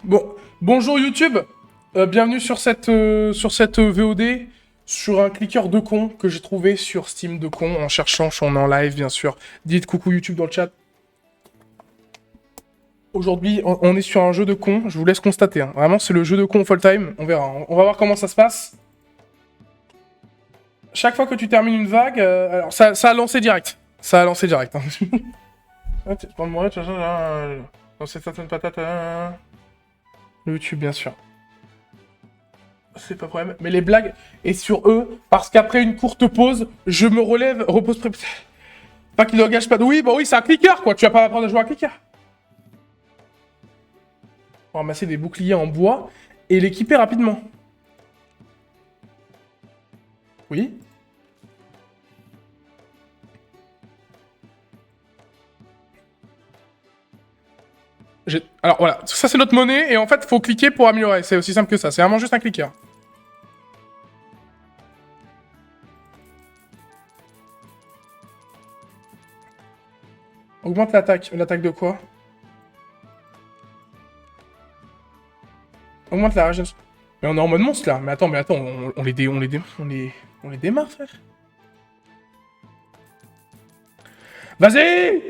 Bon, bonjour YouTube, bienvenue sur cette VOD, sur un clicker de con que j'ai trouvé sur Steam de con en cherchant, je suis en live bien sûr. Dites coucou YouTube dans le chat. Aujourd'hui, on est sur un jeu de con, je vous laisse constater. Hein. Vraiment, c'est le jeu de con full time, on verra. On va voir comment ça se passe. Chaque fois que tu termines une vague, alors ça a lancé direct. Ça a lancé direct. Hein. Dans cette certaine patate. YouTube, bien sûr. C'est pas problème. Mais les blagues, et sur eux, parce qu'après une courte pause, je me relève, repose pré... Pas qu'il n'engage pas de... Oui, bah oui, c'est un clicker, quoi. Tu vas pas apprendre à jouer à clicker. On va ramasser des boucliers en bois et l'équiper rapidement. Oui. Alors voilà, ça c'est notre monnaie, et en fait, faut cliquer pour améliorer. C'est aussi simple que ça, c'est vraiment juste un clicker. Augmente l'attaque. L'attaque de quoi? Augmente la régénération. Mais on est en mode monstre là. Mais attends, on les démarre, frère. Vas-y!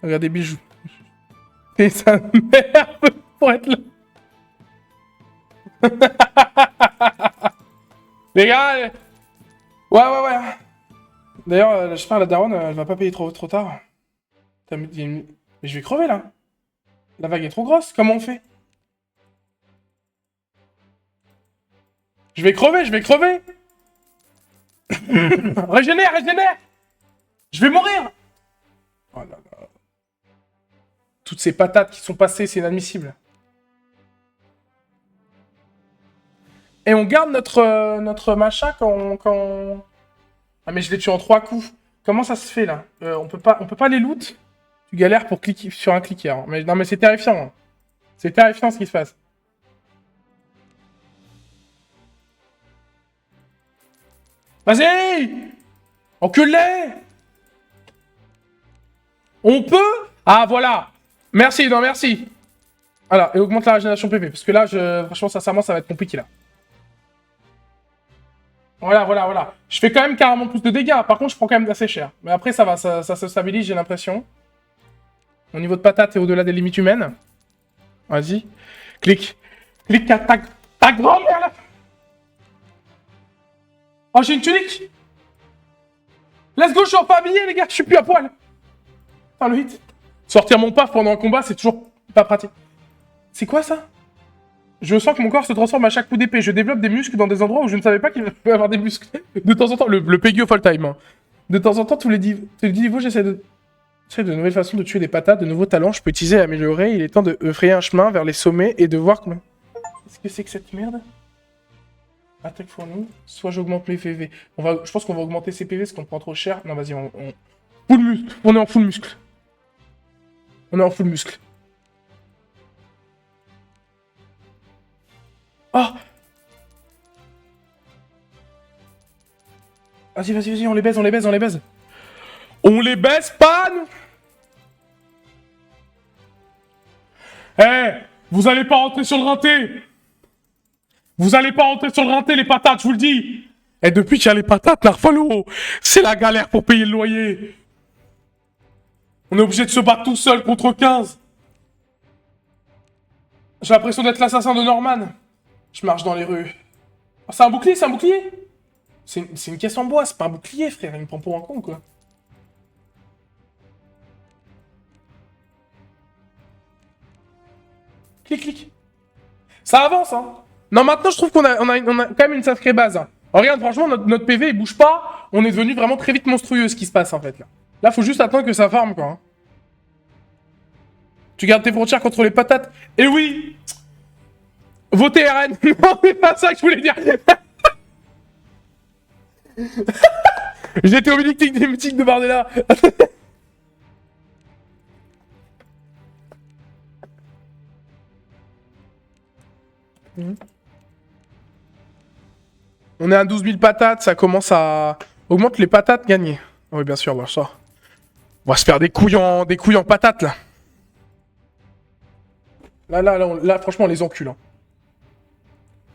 Regardez, bijoux. Et sa mère pour être là. Les gars! Ouais. D'ailleurs, j'espère que la daronne, elle va pas payer trop tard. Mais je vais crever là. La vague est trop grosse, comment on fait? Je vais crever Régénère Je vais mourir. Oh là là. Toutes ces patates qui sont passées, c'est inadmissible. Et on garde notre machin quand... Ah mais je l'ai tué en 3 coups. Comment ça se fait là? On peut pas les loot. Tu galères pour cliquer sur un clicker. Hein. Mais, non mais c'est terrifiant. Hein. C'est terrifiant ce qui se passe. Vas-y! Enculé! On peut? Ah voilà! Merci, non merci. Voilà, et augmente la régénération PV. Parce que là, franchement, sincèrement, ça va être compliqué là. Voilà. Je fais quand même carrément plus de dégâts. Par contre, je prends quand même assez cher. Mais après, ça va, ça se stabilise, j'ai l'impression. Mon niveau de patate est au-delà des limites humaines. Vas-y. Clique à ta grand-mère là. Oh, j'ai une tunique. Let's go, je suis enfin habillé, les gars. Je suis plus à poil. Enfin, le hit. Sortir mon paf pendant un combat, c'est toujours pas pratique. C'est quoi ça? Je sens que mon corps se transforme à chaque coup d'épée. Je développe des muscles dans des endroits où je ne savais pas qu'il pouvait avoir des muscles. De temps en temps, le Peggy full time. Hein. De temps en temps, tous les 10 niveaux, j'essaie de nouvelles façons de tuer des patates, de nouveaux talents. Je peux utiliser et améliorer. Il est temps de frayer un chemin vers les sommets et de voir comment... Qu'est-ce que c'est que cette merde? Attaque fournie. Soit j'augmente mes PV. Je pense qu'on va augmenter ses PV parce qu'on prend trop cher. Non, vas-y, full muscle. On est en full muscle. Oh! Vas-y, on les baise. On les baise pas, nous! Eh! Vous allez pas rentrer sur le rinté! Les patates, je vous le dis! Et depuis qu'il y a les patates, l'Arfalo, c'est la galère pour payer le loyer! On est obligé de se battre tout seul contre 15! J'ai l'impression d'être l'assassin de Norman! Je marche dans les rues. Oh, c'est un bouclier? C'est une caisse en bois, c'est pas un bouclier, frère. Il me prend pour un con, quoi. Clique. Ça avance, hein. Non, maintenant, je trouve qu'on a quand même une sacrée base. Hein. Oh, regarde, franchement, notre PV, il bouge pas. On est devenu vraiment très vite monstrueux, ce qui se passe, en fait, là. Là, faut juste attendre que ça farme, quoi. Hein. Tu gardes tes frontières contre les patates. Et oui! Votez RN. Non, c'est pas ça que je voulais dire. J'étais au mythique de Bardella. On est à 12 000 patates, ça commence à... Augmente les patates gagnées. Oui, bien sûr, ça. On va se faire des couilles en patates, là. Là, franchement, on les encule. Hein.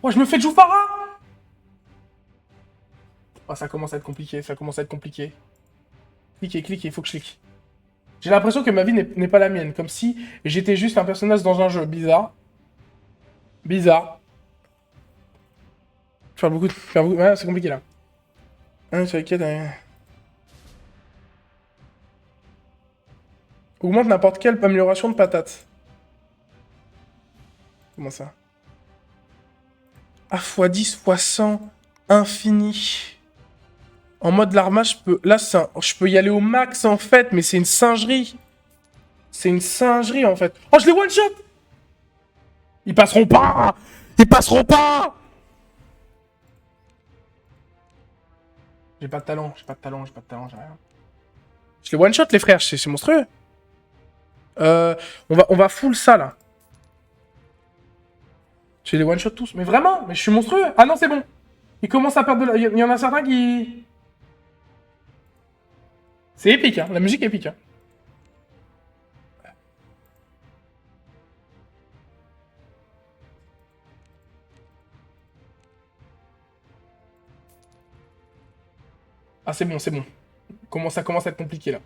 Oh, je me fais de Joufara. Oh, ça commence à être compliqué, ça commence à être compliqué. Cliquez, faut que je clique. J'ai l'impression que ma vie n'est pas la mienne, comme si j'étais juste un personnage dans un jeu. Bizarre. Bizarre. Faire beaucoup de... Ouais, c'est compliqué, là. Sur lesquels... Augmente n'importe quelle amélioration de patate. Comment ça? Ah, x10, x100, infini. En mode l'armage, je peux... Là, je peux y aller au max, en fait, mais c'est une singerie. C'est une singerie, en fait. Oh, je les one-shot. Ils passeront pas. Ils passeront pas. J'ai pas de talent, j'ai rien. Je les one-shot, les frères, c'est monstrueux. On va full ça, là. Je les one-shot tous. Mais vraiment, mais je suis monstrueux. Ah non, c'est bon. Ils commencent à perdre de la... Il y en a certains qui... C'est épique, hein. La musique est épique, hein. Ah, c'est bon, c'est bon. Ça commence à être compliqué, là.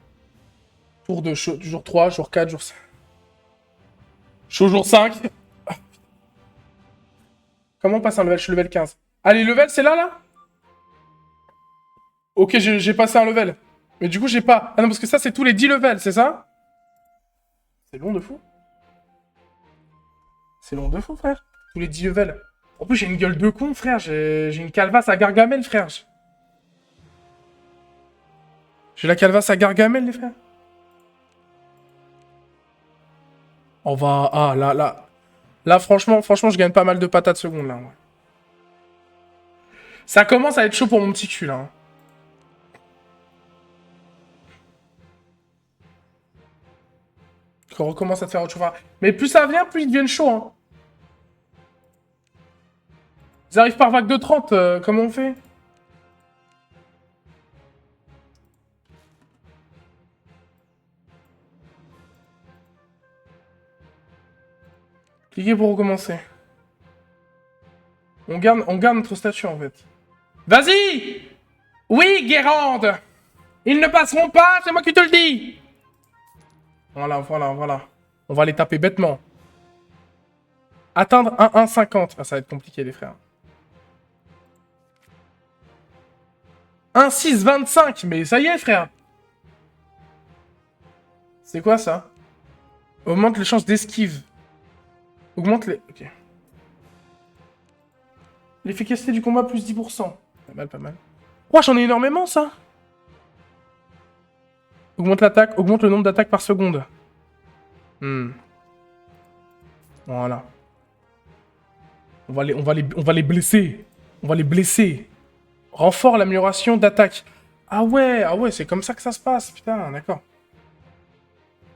Tour 2, jour 3, jour 4, jour 5. Je suis au jour 5. Comment on passe un level? Je suis level 15. Allez, level, c'est là, là? Ok, j'ai passé un level. Mais du coup, j'ai pas... Ah non, parce que ça, c'est tous les 10 levels, c'est ça? C'est long de fou. C'est long de fou, frère. Tous les 10 levels. En plus, j'ai une gueule de con, frère. J'ai une calvasse à Gargamel, frère. J'ai la calvasse à Gargamel, les frères. On va... Ah, là... Là, franchement, je gagne pas mal de patates secondes, là. Ouais. Ça commence à être chaud pour mon petit cul, là. Hein. Qu'on recommence à te faire autre chose. Mais plus ça vient, plus ils deviennent chauds, hein. Ils arrivent par vague de 30, comment on fait? Cliquez pour recommencer. On garde notre statut, en fait. Vas-y! Oui, Guérande! Ils ne passeront pas, c'est moi qui te le dis! Voilà. On va les taper bêtement. Atteindre 1,150. Ah, ça va être compliqué, les frères. 1,625. Mais ça y est, frère. C'est quoi, ça? Augmente les chances d'esquive. Augmente les... Ok. L'efficacité du combat, plus 10%. Pas mal. Oh, j'en ai énormément, ça. Augmente l'attaque, augmente le nombre d'attaques par seconde. Voilà. On va les blesser. On va les blesser. Renfort l'amélioration d'attaque. Ah ouais, c'est comme ça que ça se passe. Putain, d'accord.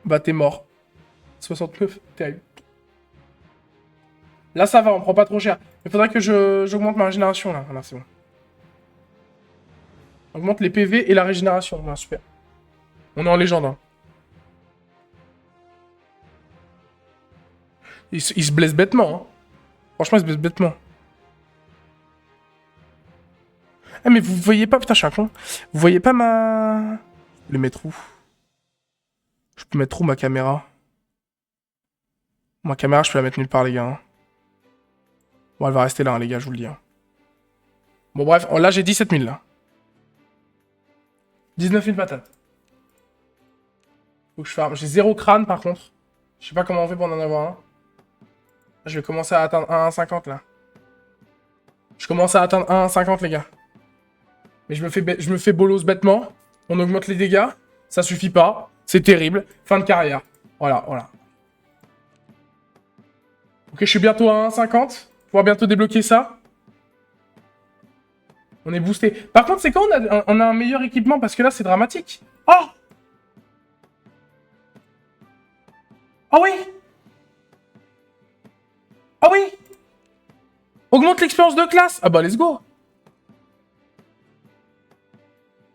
Bah, t'es mort. 69, terrible. Là, ça va, on prend pas trop cher. Il faudrait que j'augmente ma régénération, là. Voilà, c'est bon. Augmente les PV et la régénération. Voilà, super. On est en légende, hein. Il se blesse bêtement, hein. Franchement, il se blesse bêtement. Ah, mais vous voyez pas... Putain, je suis un con. Vous voyez pas ma... Je peux le mettre où? Je peux mettre où ma caméra? Ma caméra, je peux la mettre nulle part, les gars. Hein. Bon, elle va rester là, hein, les gars, je vous le dis. Hein. Bon, bref, là, j'ai 17 000, là. 19 000 patates. Faut que je farme. J'ai 0 crâne, par contre. Je sais pas comment on fait pour en avoir un. Je vais commencer à atteindre 1,50, là. Je commence à atteindre 1,50, les gars. Mais je me fais bolos bêtement. On augmente les dégâts. Ça suffit pas. C'est terrible. Fin de carrière. Voilà. Ok, je suis bientôt à 1,50. Pouvoir bientôt débloquer ça. On est boosté. Par contre, c'est quand on a un meilleur équipement? Parce que là, c'est dramatique. Oh! Ah oui! Ah oui! Augmente l'expérience de classe! Ah bah, let's go!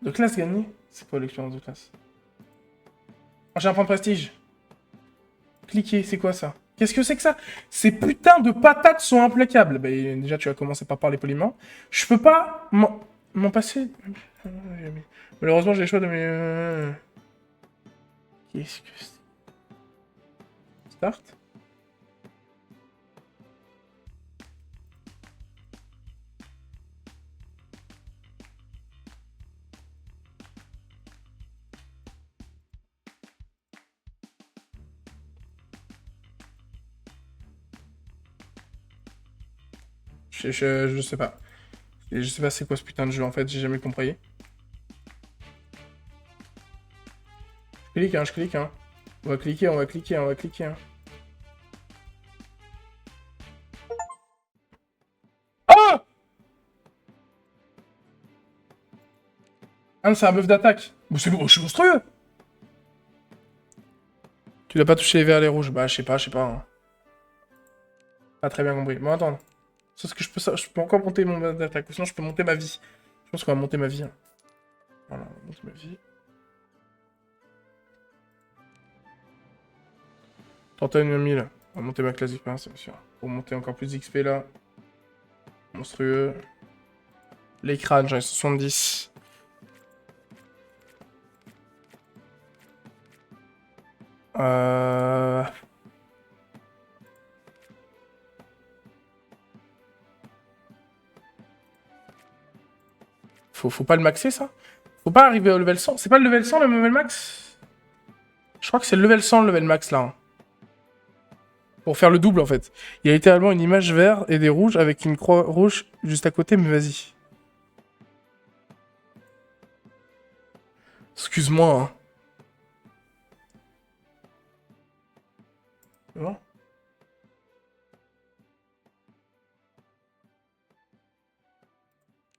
De classe gagnée? C'est quoi l'expérience de classe? Oh, j'ai un point de prestige. Cliquez, c'est quoi ça? Qu'est-ce que c'est que ça? Ces putains de patates sont implacables. Bah, déjà, tu vas commencer par parler poliment. Je peux pas m'en passer. Malheureusement, j'ai le choix de mes... Qu'est-ce que c'est? Start. Je sais pas. Je sais pas c'est quoi ce putain de jeu en fait, j'ai jamais compris. Je clique, hein. On va cliquer, on va cliquer, on va cliquer, hein. Ah! Ah, c'est un buff d'attaque. Bon, c'est bon, je suis monstrueux. Tu dois pas toucher les verts et les rouges. Bah, je sais pas, hein. Pas très bien compris. Bon, attends. C'est ce que je peux encore monter mon buff d'attaque. Sinon, je peux monter ma vie. Je pense qu'on va monter ma vie. Hein. Voilà, on va monter ma vie. 31 000. On va monter ma classe d'expérience, c'est sûr. Pour monter encore plus d'XP là. Monstrueux. Les crânes, j'en ai 70. Euh... Faut pas le maxer, ça? Faut pas arriver au level 100. C'est pas le level 100, le level max? Je crois que c'est le level 100, le level max, là. Hein. Pour faire le double, en fait. Il y a littéralement une image verte et des rouges avec une croix rouge juste à côté, mais vas-y. Excuse-moi, hein. C'est bon.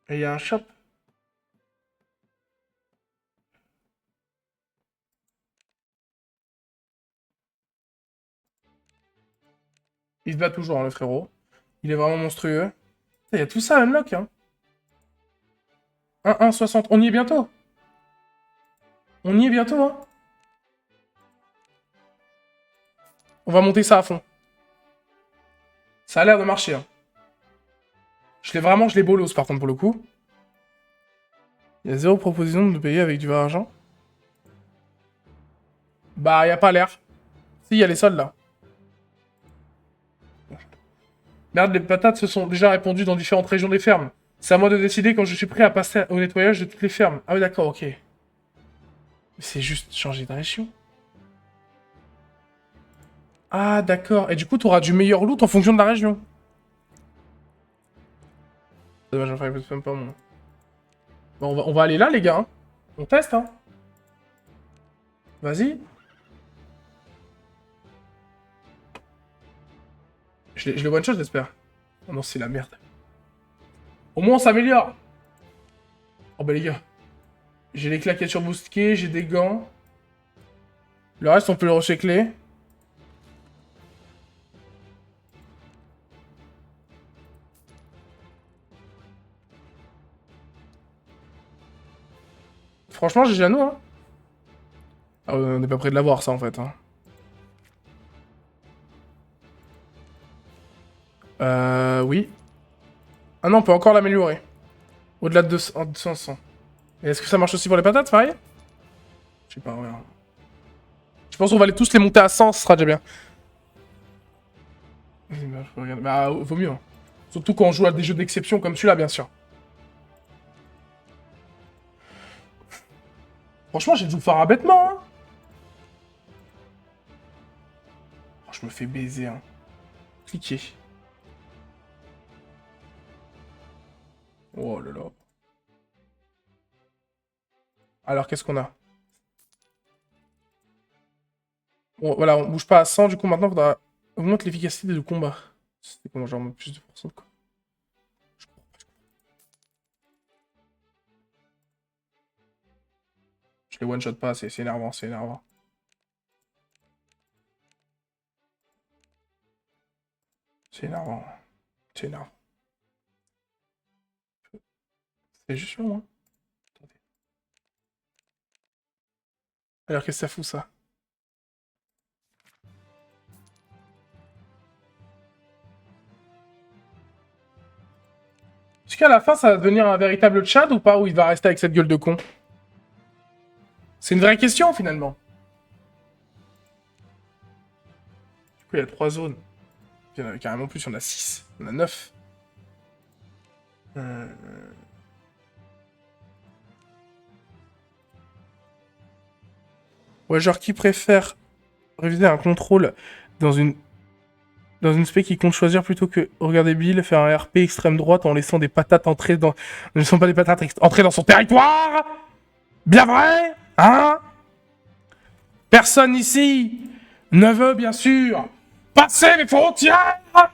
Et il y a un shop. Il se bat toujours, hein, le frérot. Il est vraiment monstrueux. Il y a tout ça à unlock, hein. 1-1-60. On y est bientôt. On y est bientôt, hein. On va monter ça à fond. Ça a l'air de marcher, hein. Je l'ai bolos, par contre, pour le coup. Il y a zéro proposition de payer avec du vrai argent. Bah, y a pas l'air. Si, y a les soldes, là. Merde, les patates se sont déjà répandues dans différentes régions des fermes. C'est à moi de décider quand je suis prêt à passer au nettoyage de toutes les fermes. Ah oui, d'accord, ok. C'est juste changer de région. Ah, d'accord. Et du coup, t'auras du meilleur loot en fonction de la région. Dommage, j'en ferai même pas, moi. Bon, on va aller là, les gars. Hein. On teste, hein. Vas-y. Je le one-shot, j'espère. Oh non, c'est la merde. Au moins, on s'améliore. Oh bah, les gars. J'ai les claquettes sur boostées, j'ai des gants. Le reste, on peut le recycler. Franchement, GG à nous, hein. Ah, on n'est pas près de l'avoir, ça, en fait. Hein. Oui. Ah non, on peut encore l'améliorer. Au-delà de 200. Et est-ce que ça marche aussi pour les patates, pareil? Je sais pas, ouais. Je pense qu'on va tous les monter à 100, ce sera déjà bien. Bah, vaut mieux. Hein. Surtout quand on joue à des jeux d'exception comme celui-là, bien sûr. Franchement, j'ai dû me faire un bêtement, hein. Oh, je me fais baiser, hein. Cliquez. Oh là là. Alors, qu'est-ce qu'on a? Bon, voilà, on bouge pas à 100, du coup, maintenant, il faudra augmenter l'efficacité du combat. C'était comment, genre, plus de pourcent, quoi. Je les one-shot pas, c'est énervant, c'est énervant. C'est énervant. C'est énervant. C'est juste long, hein. Attendez. Alors, qu'est-ce que ça fout, ça? Est-ce qu'à la fin, ça va devenir un véritable Tchad ou pas, ou il va rester avec cette gueule de con? C'est une vraie question, finalement. Du coup, il y a 3 zones. Il y en a carrément plus, il y en a 6. Il y en a 9. Ouais, genre, qui préfère réviser un contrôle dans une spé qui compte choisir plutôt que regarder Bill faire un RP extrême droite en laissant des patates entrer dans... Ne laissant pas des patates entrer dans son territoire? Bien vrai? Hein? Personne ici ne veut, bien sûr, passer les frontières! Ah.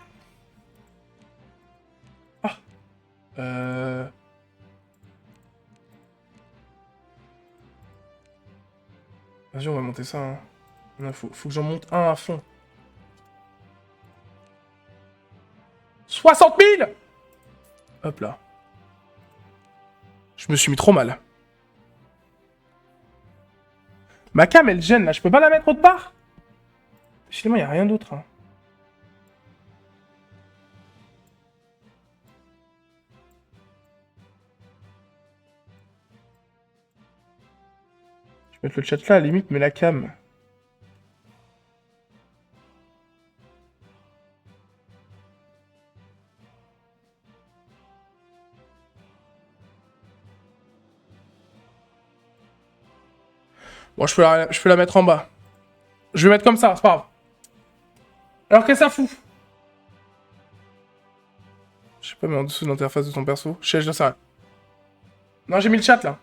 Vas-y, on va monter ça, hein. Non, faut que j'en monte un à fond. 60 000! Hop là. Je me suis mis trop mal. Ma cam, elle gêne, là. Je peux pas la mettre autre part? Finalement, il n'y a rien d'autre, hein. Je vais mettre le chat là, à la limite, mais la cam... Bon, je peux la mettre en bas. Je vais mettre comme ça, c'est pas grave. Alors qu'est-ce que ça fout? Je sais pas, mais en dessous de l'interface de ton perso. Je sais rien. Non, j'ai mis le chat, là.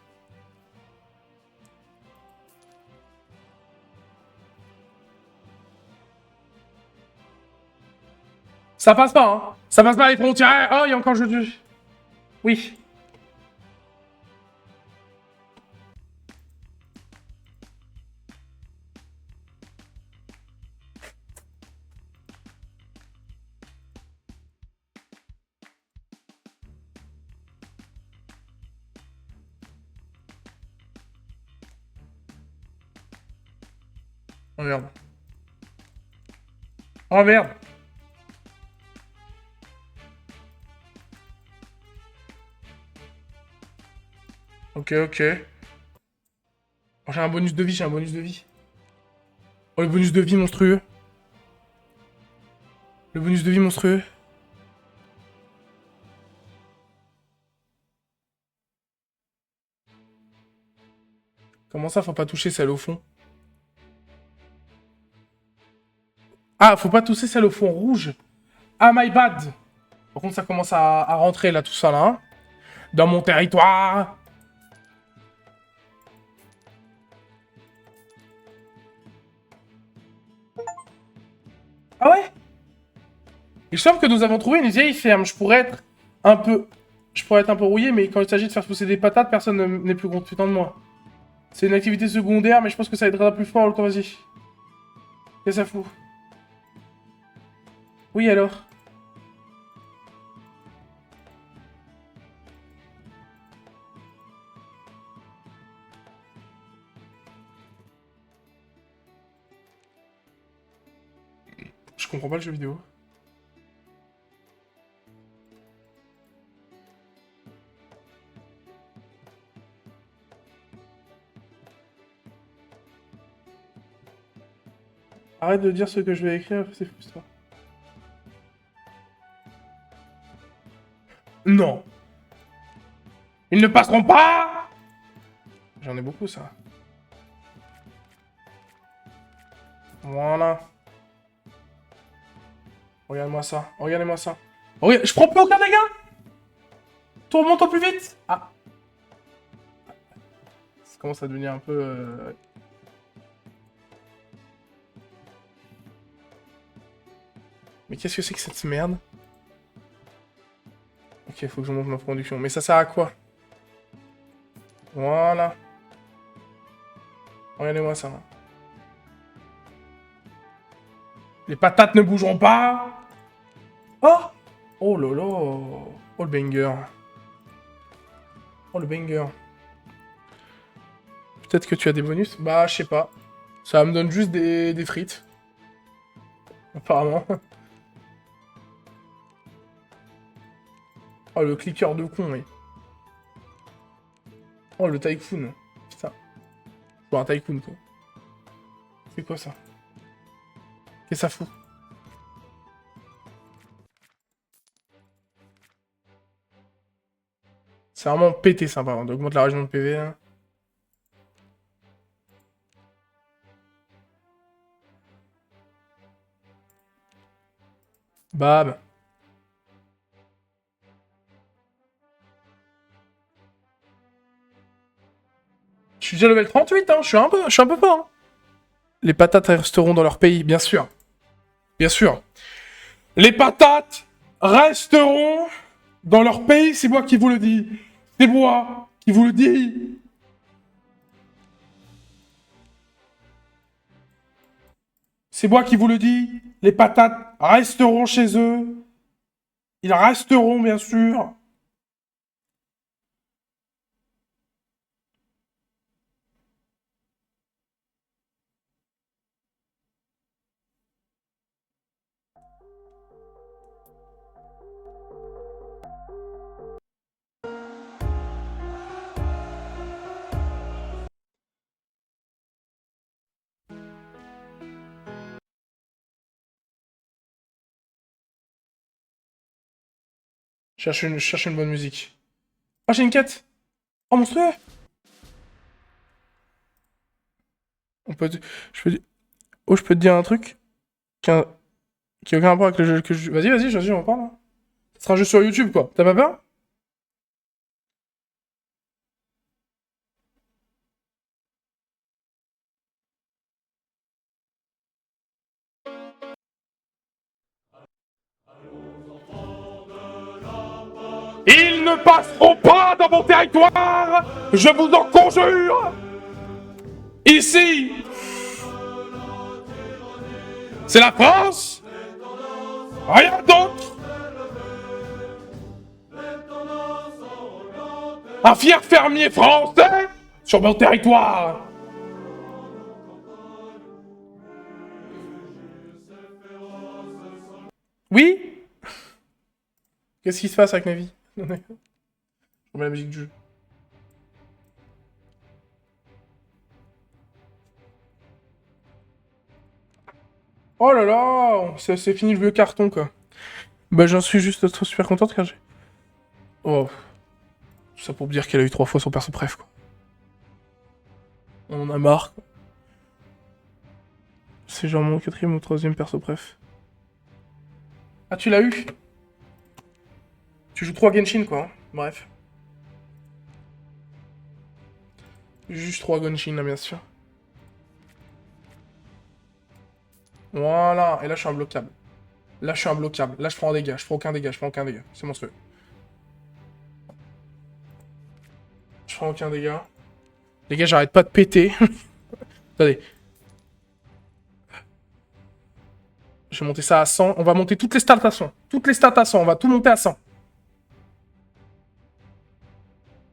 Ça passe pas, hein. Ça passe pas les frontières. Oh, il y a encore le jeu de... Oui. Oh merde. Oh merde. Ok, ok. Oh, j'ai un bonus de vie, j'ai un bonus de vie. Oh, le bonus de vie monstrueux. Le bonus de vie monstrueux. Comment ça, faut pas toucher celle au fond? Ah, faut pas toucher celle au fond rouge. Ah, my bad. Par contre, ça commence à rentrer, là, tout ça, là. Hein. Dans mon territoire. Ah ouais? Il semble que nous avons trouvé une vieille ferme. Je pourrais être un peu rouillé, mais quand il s'agit de faire pousser des patates, personne n'est plus content de moi. C'est une activité secondaire, mais je pense que ça aidera plus fort le temps, vas-y. Qu'est-ce que ça fout? Oui, alors? Je comprends pas le jeu vidéo. Arrête de dire ce que je vais écrire, c'est frustrant. Non. Ils ne passeront pas. J'en ai beaucoup, ça. Voilà. Regarde-moi ça. Regardez-moi ça. Regarde, je prends plus aucun dégât. Tourmente plus vite. Ah. Ça commence à devenir un peu... Mais qu'est-ce que c'est que cette merde? Ok, faut que je monte ma production. Mais ça sert à quoi? Voilà. Regardez-moi ça. Les patates ne bougeront pas. Oh! Oh là là. Oh le banger. Oh le banger. Peut-être que tu as des bonus? Bah, je sais pas. Ça me donne juste des frites. Apparemment. Oh, le clicker de con, oui. Oh, le tycoon. Putain. Bon, un tycoon, quoi. C'est quoi, ça? Qu'est-ce que ça fout? C'est vraiment pété, ça, par contre. Augmente la région de PV, hein. Bam. Je suis déjà level 38, hein. Je suis un peu fort, hein. Les patates resteront dans leur pays, bien sûr. Bien sûr. Les patates resteront dans leur pays, c'est moi qui vous le dis. C'est moi qui vous le dis. C'est moi qui vous le dis. Les patates resteront chez eux. Ils resteront, bien sûr. Je cherche une bonne musique. Oh, j'ai une quête. Oh, monstrueux. On peut... Je peux... Oh, je peux te dire un truc qui a, qui a aucun rapport avec le jeu que je... Vas-y, vas-y, on en parle. Hein. Ce sera un jeu sur YouTube, quoi. T'as pas peur? Ils ne passeront pas dans mon territoire. Je vous en conjure. Ici, c'est la France. Rien d'autre. Un fier fermier français sur mon territoire. Oui? Qu'est-ce qui se passe avec ma vie? Je remets la musique du jeu. Oh là là, c'est fini le vieux carton, quoi. Bah, j'en suis juste trop super contente car j'ai... Oh. Tout ça pour me dire qu'elle a eu 3 fois son perso préf, quoi. On en a marre, quoi. C'est genre mon 4ème ou 3ème perso préf. Ah, tu l'as eu? Tu joues 3 Genshin, quoi. Hein. Bref. Juste 3 Genshin, là, bien sûr. Voilà. Et là, je suis imbloquable. Là, je suis imbloquable. Là, je prends un dégât. Je prends aucun dégât. Je prends aucun dégât. C'est monstrueux. Je prends aucun dégât. Les gars, j'arrête pas de péter. Attendez. Je vais monter ça à 100. On va monter toutes les stats à 100. Toutes les stats à 100. On va tout monter à 100.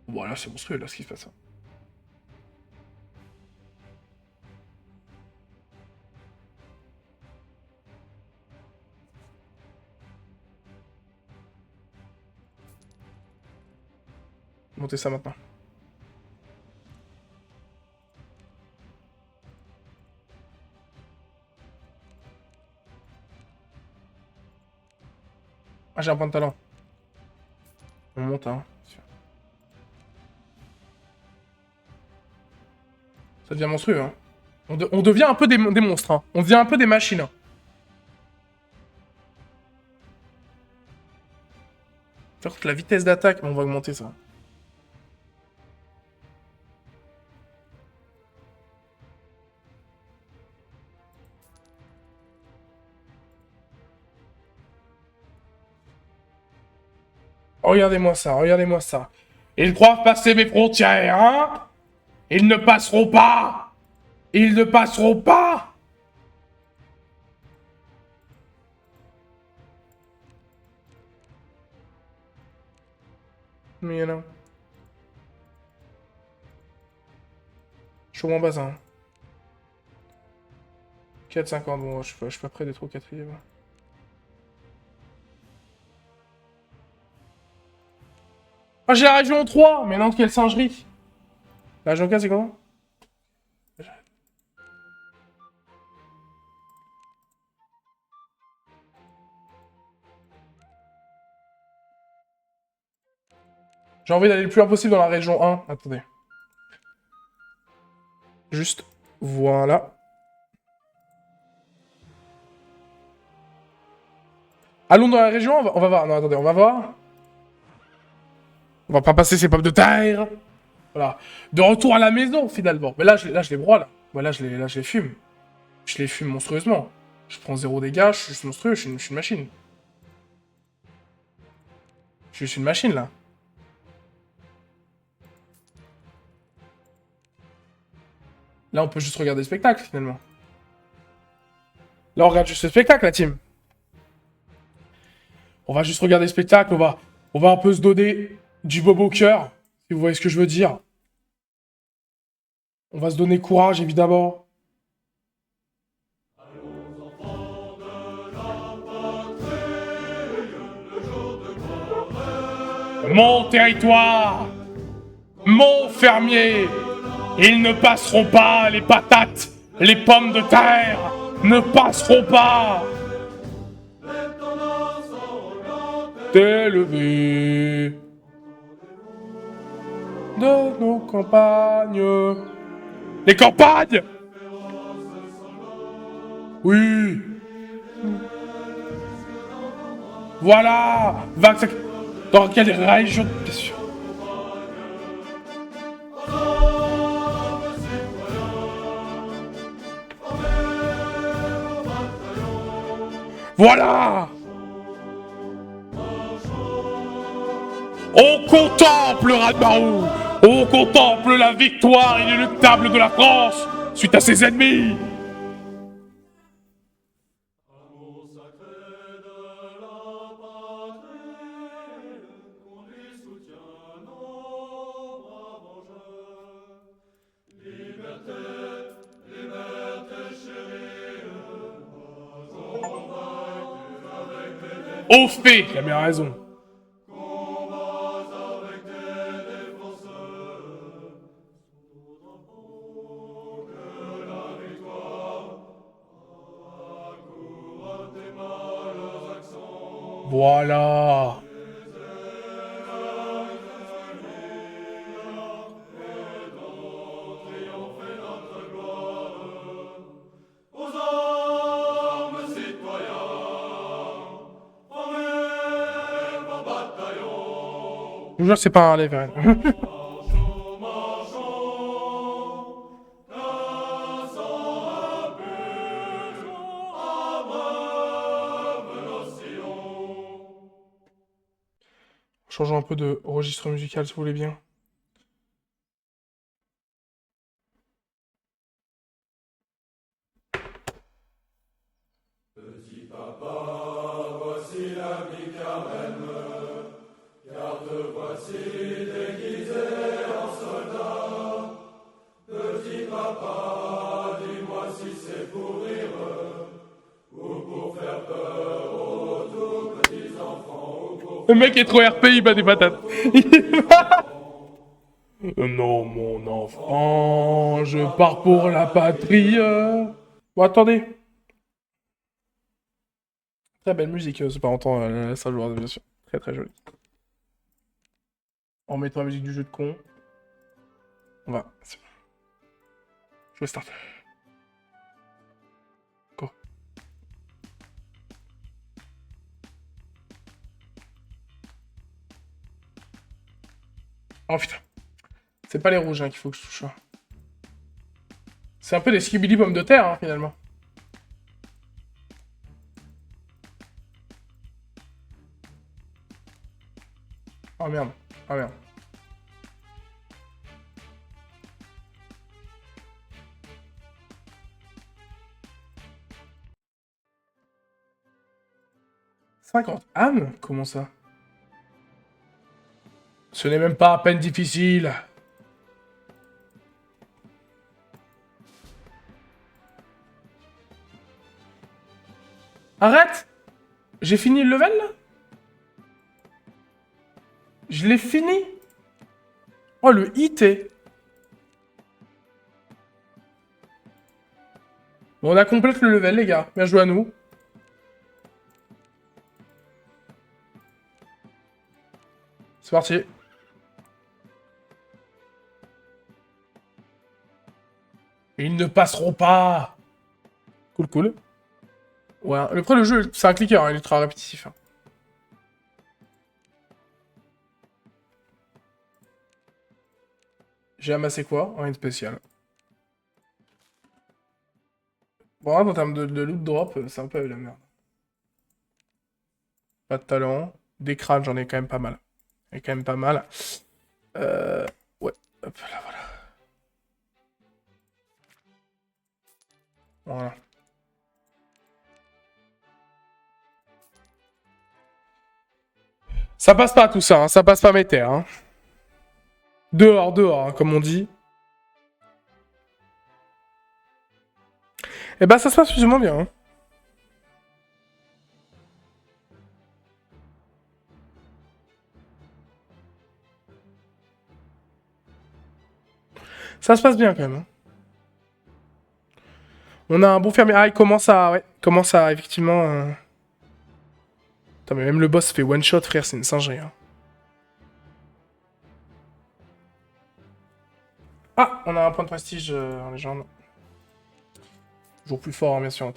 Voilà, c'est monstrueux, là, ce qui se passe. Monter ça maintenant. Ah, j'ai un point de talent. On monte, hein. Ça devient monstrueux, hein. On devient un peu des monstres, hein. On devient un peu des machines, hein. Par contre, la vitesse d'attaque, on va augmenter ça. Regardez-moi ça, regardez-moi ça. Ils croient passer mes frontières, hein? Ils ne passeront pas! Ils ne passeront pas! Mais il y en a. Je suis au moins bazin. 4,50, bon, je suis pas près d'être au 4ème. Ah, j'ai la région 3. Mais non, quelle singerie. La région 4, c'est comment? J'ai envie d'aller le plus loin possible dans la région 1. Attendez. Juste. Voilà. Allons dans la région, on va voir. Non, attendez, on va voir. On va pas passer ces pommes de terre. Voilà. De retour à la maison, finalement. Mais là, je les broie, là. Ouais, là, je les fume. Je les fume monstrueusement. Je prends 0 dégâts, je suis juste monstrueux, je suis une machine. Je suis une machine, là. Là, on peut juste regarder le spectacle, finalement. Là, on regarde juste le spectacle, la team. On va juste regarder le spectacle, on va un peu se donner du bobo au cœur, si vous voyez ce que je veux dire. On va se donner courage, évidemment. Mon territoire, mon fermier, ils ne passeront pas, les patates, les pommes de terre ne passeront pas. T'élever de nos campagnes. Les campagnes! Oui! Voilà! Dans quelle région? Bien sûr. Voilà! On contemple Radmarou! On contemple la victoire inéluctable de la France suite à ses ennemis! Au fait, il a bien raison. Voilà. Je vous jure, c'est pas un level. Changeons un peu de registre musical, si vous voulez bien. Petit papa, voici la mi-carême, car te voici déguisé en soldat. Petit papa, dis-moi si c'est pour rire ou pour faire peur aux tout petits enfants ou pour... Le mec est trop RP, il bat des patates. Non, mon enfant, je pars pour la patrie. Bon, attendez. Très belle musique, c'est pas longtemps, la salle joueur, bien sûr. Très très jolie. En mettant la musique du jeu de con. On va. Je vais start. Go. Oh putain. C'est pas les rouges hein, qu'il faut que je touche. C'est un peu des skibidi pommes de terre, hein, finalement. Oh merde. Oh merde. « 50 âmes? Comment ça? Ce n'est même pas à peine difficile. Arrête! J'ai fini le level, là? Je l'ai fini? Oh, le hit est... Bon, on a complète le level, les gars. Bien joué à nous. C'est parti. Ils ne passeront pas. Cool, cool. Ouais, après le jeu, c'est un clicker, hein, il est ultra répétitif. Hein. J'ai amassé quoi? Rien de spécial. Bon, en termes de loot drop, c'est un peu la merde. Pas de talent. Des crânes, j'en ai quand même pas mal. J'en ai quand même pas mal. Ouais, hop, là, voilà. Voilà. Ça passe pas tout ça, hein. Ça passe pas mes terres. Hein. Dehors, dehors, hein, comme on dit. Eh ben, ça se passe plus ou moins bien. Hein. Ça se passe bien quand même. Hein. On a un bon fermier. Ah, il commence à... Ouais, commence à, effectivement... Attends, mais même le boss fait one shot, frère, c'est une singerie. Hein. Ah, on a un point de prestige en légende. Toujours plus fort, hein, bien sûr.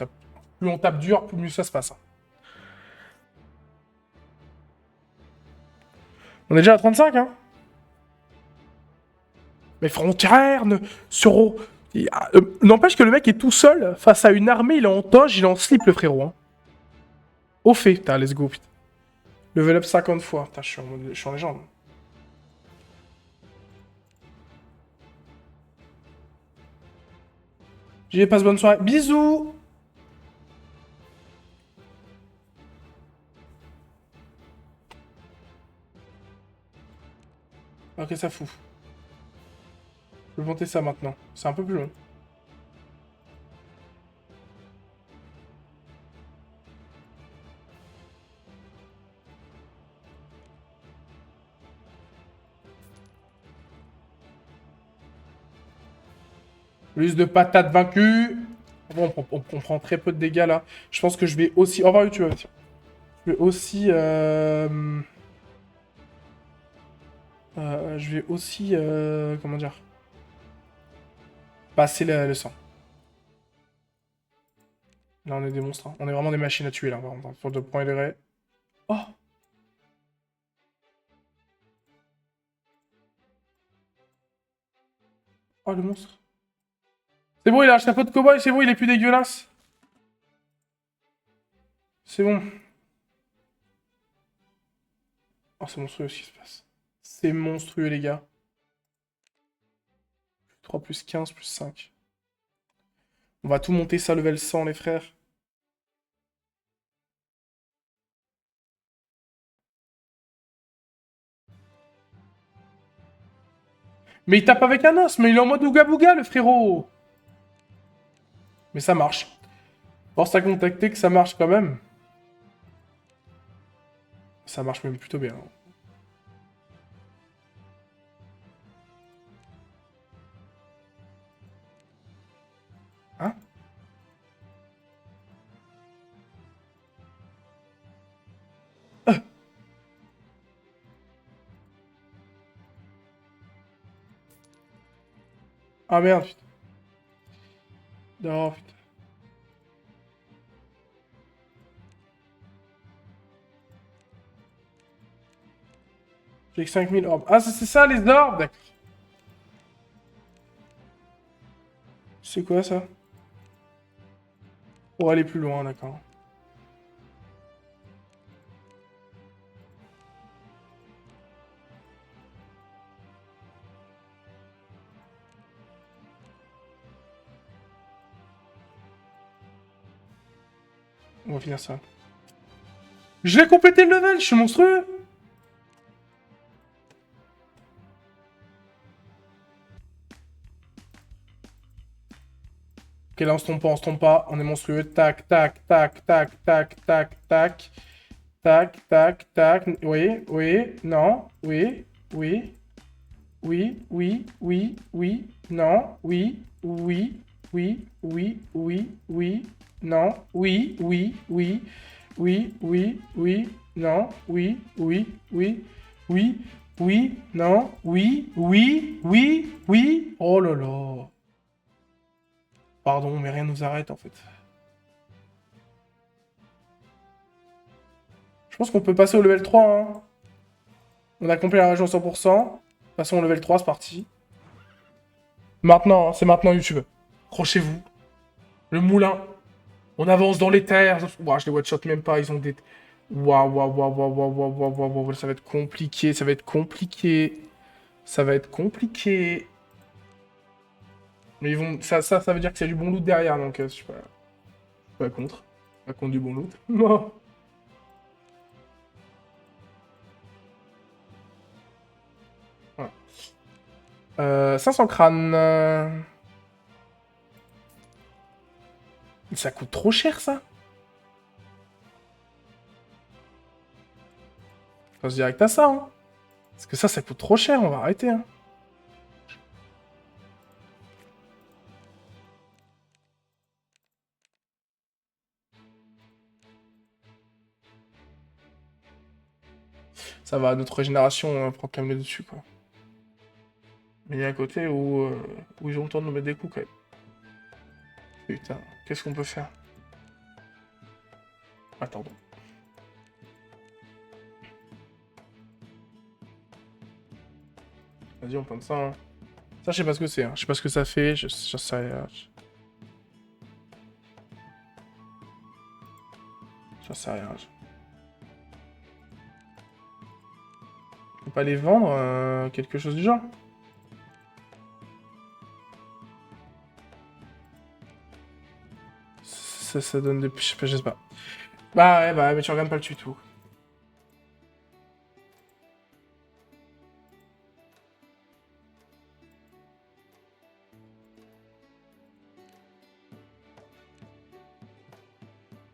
Plus on tape dur, plus mieux ça se passe. Hein. On est déjà à 35, hein. Mais frontières ne seront... N'empêche que le mec est tout seul face à une armée, il est en toge, il est en slip, le frérot. Hein. Au fait, putain, let's go, putain. Level up 50 fois. Putain, je suis en légende. J'y passe bonne soirée. Bisous. Ok, ça fout. Je vais monter ça maintenant. C'est un peu plus long. Plus de patates vaincues. Bon, on prend très peu de dégâts là. Je pense que je vais aussi... Au revoir YouTube. Je vais aussi... je vais aussi... comment dire? Passer le sang. Là, on est des monstres. Hein. On est vraiment des machines à tuer là. Faut de point degré. Oh! Oh, le monstre. C'est bon, il a un chapeau de cowboy, c'est bon, il est plus dégueulasse. C'est bon. Oh, c'est monstrueux ce qui se passe. C'est monstrueux, les gars. 3 plus 15 plus 5. On va tout monter ça level 100, les frères. Mais il tape avec un os, mais il est en mode ouga bouga, le frérot. Mais ça marche. Force à contacter que ça marche quand même. Ça marche même plutôt bien. Hein? Ah merde, putain. Non, putain. J'ai que 5000 orbes. Ah, c'est ça les orbes? D'accord. C'est quoi ça? Pour aller plus loin, d'accord. On va finir ça. Je vais compléter le level, je suis monstrueux. Ok, là on se trompe pas, on est monstrueux. Tac, tac, tac, tac, tac, tac, tac. Tac, tac, tac. Oui, oui, non, oui, oui, oui, oui, oui, oui, non, oui, oui, oui, oui, oui, oui, non, oui, oui, oui, oui, oui, oui, non, oui, oui, oui, oui, oui, non, oui, oui, oui, oui. Oh là là. Pardon, mais rien nous arrête en fait. Je pense qu'on peut passer au level 3, hein. On a complet la région 100%. Passons au level 3, c'est parti. Maintenant, hein, c'est maintenant YouTube. Accrochez-vous. Le moulin. On avance dans les terres. Ouah, je les one-shot même pas, ils ont des... Waouh, waouh, waouh, waouh, waouh, waouh, waouh, waouh, waouh, ça va être compliqué, ça va être compliqué. Ça va être compliqué. Mais ils vont... Ça veut dire que c'est du bon loot derrière, donc je suis pas contre. Pas contre du bon loot. Non. 500 crânes. Ça coûte trop cher, ça. Je passe direct à ça, hein. Parce que ça coûte trop cher, on va arrêter, hein. Ça va, notre génération, on prend quand même le dessus, quoi. Mais il y a un côté où ils ont le temps de nous mettre des coups, quand même. Putain, qu'est-ce qu'on peut faire? Attendons. Vas-y, on prend ça, hein. Ça, je sais pas ce que c'est, hein. Je sais pas ce que ça fait, je sais rien. J'en sais rien. On peut pas les vendre, quelque chose du genre? Ça donne des... Je sais pas. Bah ouais, mais tu regardes pas le tuto.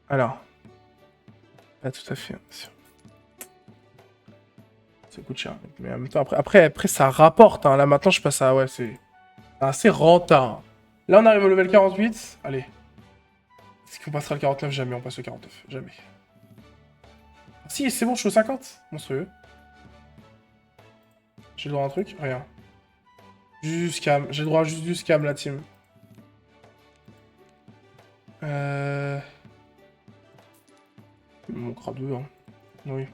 Alors. Pas tout à fait, bien sûr. Ça coûte cher. Mais en même temps, après ça rapporte. Hein. Là, maintenant, je passe à... Ouais, c'est assez rentable. Là, on arrive au level 48. Allez. Est-ce qu'on passera le 49? Jamais, on passe le 49. Jamais. Si, c'est bon, je suis au 50. Monstrueux. J'ai le droit à un truc? Rien. Juste scam. J'ai le droit à juste du scam, la team. Il me manquera 2, hein. Oui.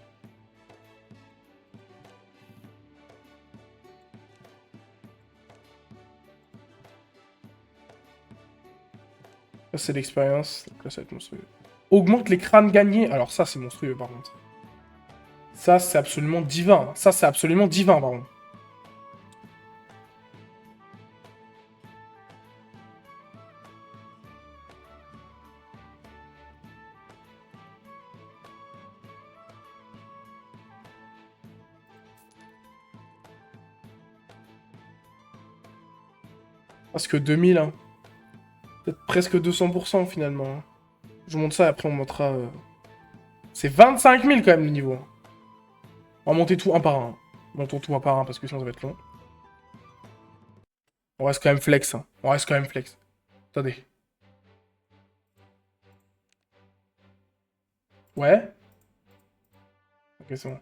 Là, c'est l'expérience. Donc là, ça va être monstrueux. Augmente les crânes gagnés. Alors ça, c'est monstrueux, par contre. Ça, c'est absolument divin. Ça, c'est absolument divin, par contre. Presque 2000, hein. Peut-être presque 200% finalement. Hein. Je vous montre ça et après on montrera... C'est 25 000 quand même le niveau. On va monter tout un par un. Montons tout un par un parce que sinon ça va être long. On reste quand même flex. Hein. On reste quand même flex. Attendez. Ouais. Ok, c'est bon.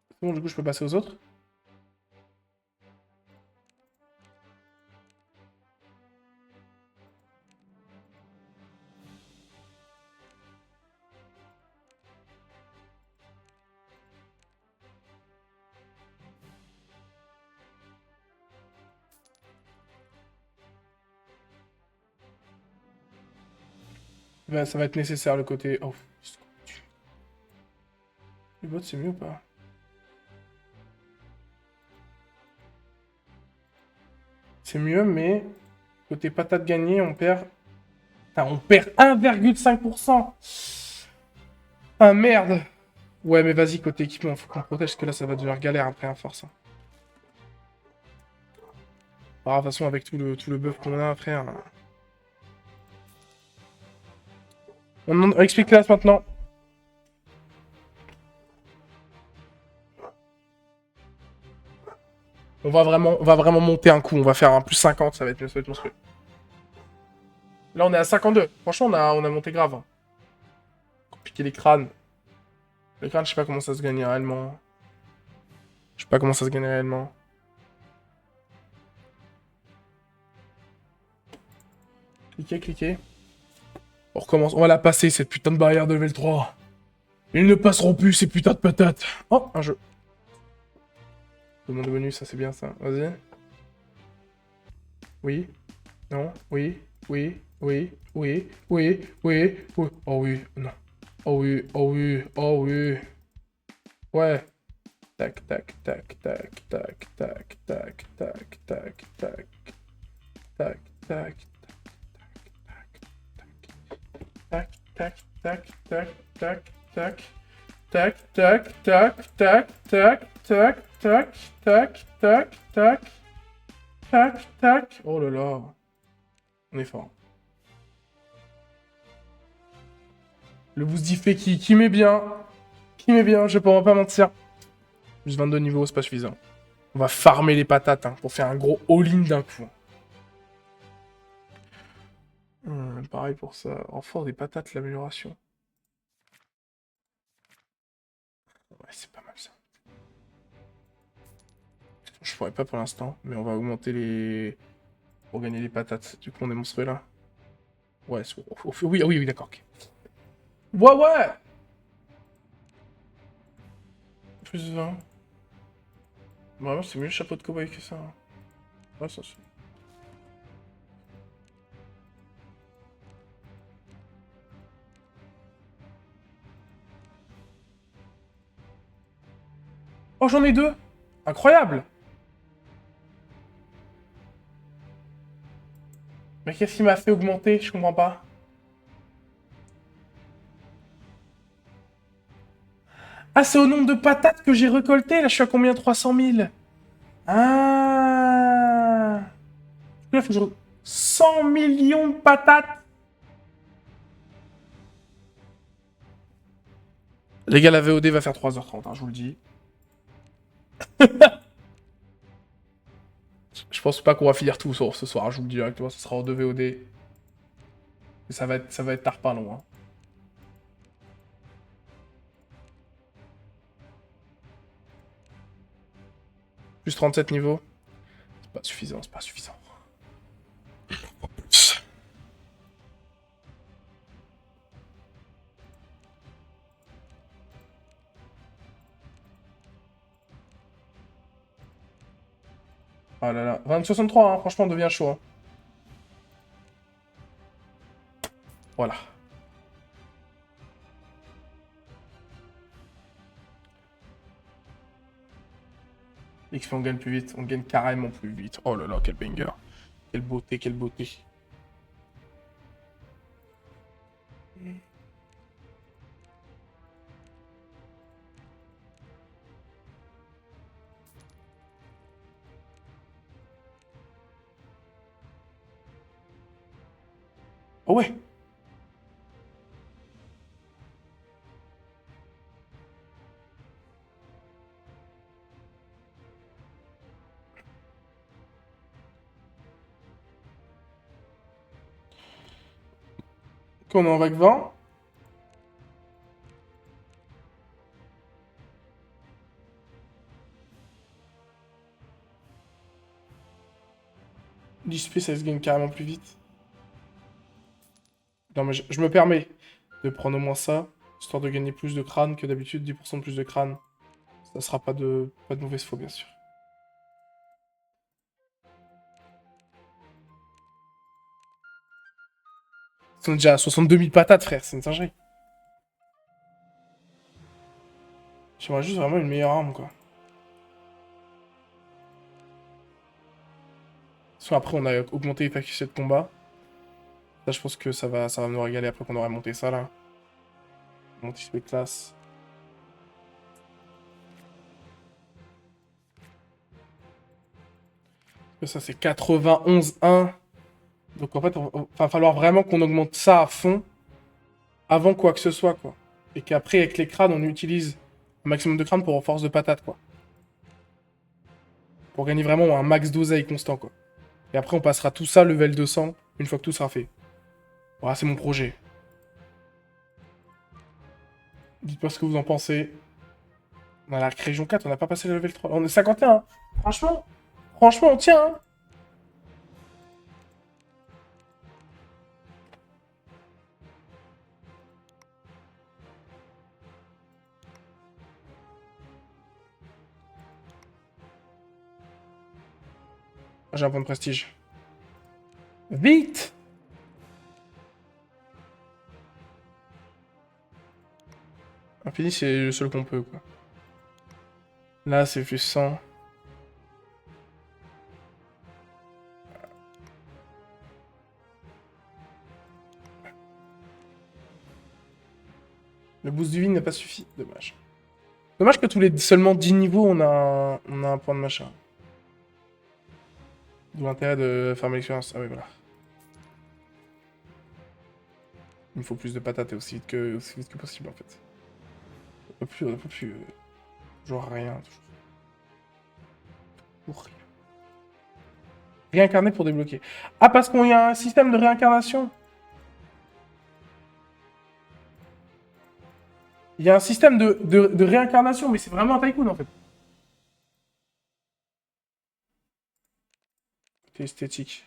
C'est bon, du coup je peux passer aux autres. Ben, ça va être nécessaire le côté... Oh. Les bots c'est mieux ou pas? C'est mieux mais... Côté patate gagnée on perd... Enfin, on perd 1,5%. Ah merde. Ouais mais vas-y côté équipement, faut qu'on protège parce que là ça va devenir galère après à force. Hein. Alors, de toute façon avec tout le buff qu'on a frère... On explique classe maintenant. On va vraiment monter un coup. On va faire un plus 50, ça va être monstrueux. Là, on est à 52. Franchement, on a monté grave. Hein. Compliquer les crânes. Les crânes, je sais pas comment ça se gagne réellement. Je sais pas comment ça se gagne réellement. Cliquez. On recommence. On va la passer, cette putain de barrière de level 3. Ils ne passeront plus, ces putains de patates. Oh, un jeu. Demande de bonus, ça c'est bien ça. Vas-y. Oui. Non. Oui. Oui. Oui. Oui. Oui. Oui. Oui. Oh oui. Non. Oh oui. Oh oui. Oh oui. Ouais. Tac, tac, tac, tac, tac, tac, tac, tac, tac, tac. Tac, tac. Tac, tac, tac, tac, tac, tac. Tac, tac, tac, tac, tac, tac, tac, tac, tac, tac. Tac, tac. Oh là là. On est fort. Le boost d'IF qui met bien. Qui met bien, je pourrais pas mentir. Juste 22 niveaux, c'est pas suffisant. On va farmer les patates hein, pour faire un gros all-in d'un coup. Pareil pour ça. Renfort des patates, l'amélioration. Ouais, c'est pas mal ça. Je pourrais pas pour l'instant, mais on va augmenter les... Pour gagner les patates. Du coup, on est monstrueux là. Ouais, oui, d'accord, ok. Ouais. Plus 20. Vraiment, c'est mieux le chapeau de cowboy que ça. Hein. Ouais, ça c'est... Oh, j'en ai 2. Incroyable. Mais qu'est-ce qui m'a fait augmenter? Je comprends pas. Ah, c'est au nombre de patates que j'ai récolté. Là, je suis à combien? 300 000. Ah. Là, faut que je... 100 millions de patates. Les gars, la VOD va faire 3h30, hein, je vous le dis. Je pense pas qu'on va finir tout ce soir, hein, je vous le dis directement, ça sera en 2 VOD. Et ça va être tard pas long. Hein. Plus 37 niveaux. C'est pas suffisant, c'est pas suffisant. Ah là là. 2063, hein, franchement, on devient chaud. Hein. Voilà. XP, on gagne plus vite. On gagne carrément plus vite. Oh là là, quel banger. Quelle beauté, quelle beauté. Oh ouais. Qu'on est en vague 20. L'XP, ça se gagne carrément plus vite. Non mais je me permets de prendre au moins ça, histoire de gagner plus de crâne que d'habitude, 10% de plus de crâne. Ça sera pas de mauvaise foi, bien sûr. Ils sont déjà à 62 000 patates, frère, c'est une singerie. J'aimerais juste vraiment une meilleure arme, quoi. Soit après, on a augmenté les paquets de combat. Là, je pense que ça va nous régaler après qu'on aurait monté ça, là. Monter les classes. Ça, c'est 91-1. Donc, en fait, il va falloir vraiment qu'on augmente ça à fond avant quoi que ce soit, quoi. Et qu'après, avec les crânes, on utilise un maximum de crânes pour force de patate, quoi. Pour gagner vraiment un max d'oseille constant, quoi. Et après, on passera tout ça level 200, une fois que tout sera fait. Voilà, c'est mon projet. Dites-moi ce que vous en pensez. On a la région 4, on n'a pas passé le level 3. On est 51, hein. Franchement, on tient, hein. J'ai un point de prestige. Vite! Infini, c'est le seul qu'on peut, quoi. Là, c'est plus 100. Le boost du vide n'a pas suffi. Dommage. Dommage que tous les seulement 10 niveaux, on a un point de machin. D'où l'intérêt de farmer l'expérience. Ah oui, voilà. Il me faut plus de patates et aussi vite que possible, en fait. On peut plus... genre rien, toujours rien. Réincarner pour débloquer. Ah, parce qu'il y a un système de réincarnation. Il y a un système de réincarnation, mais c'est vraiment un tycoon, en fait. C'est esthétique.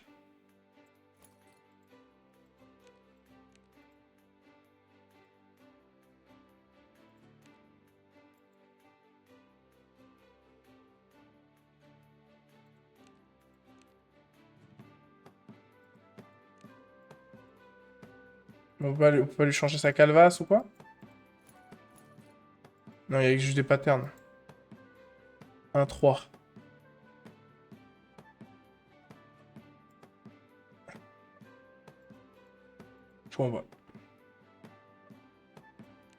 On peut pas lui changer sa calvasse ou quoi? Non, il y a juste des patterns. 1-3. Je vois, on voit.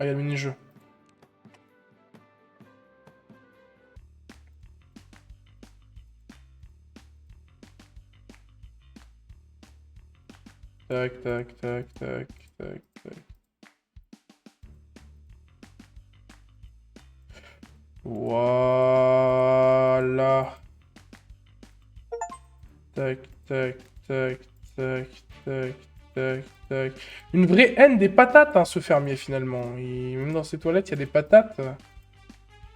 Ah, il y a le mini-jeu. Tac, tac, tac, tac, tac, tac. Voilà. Tac, tac, tac, tac, tac, tac, tac. Une vraie haine des patates, hein, ce fermier, finalement. Même dans ses toilettes, il y a des patates.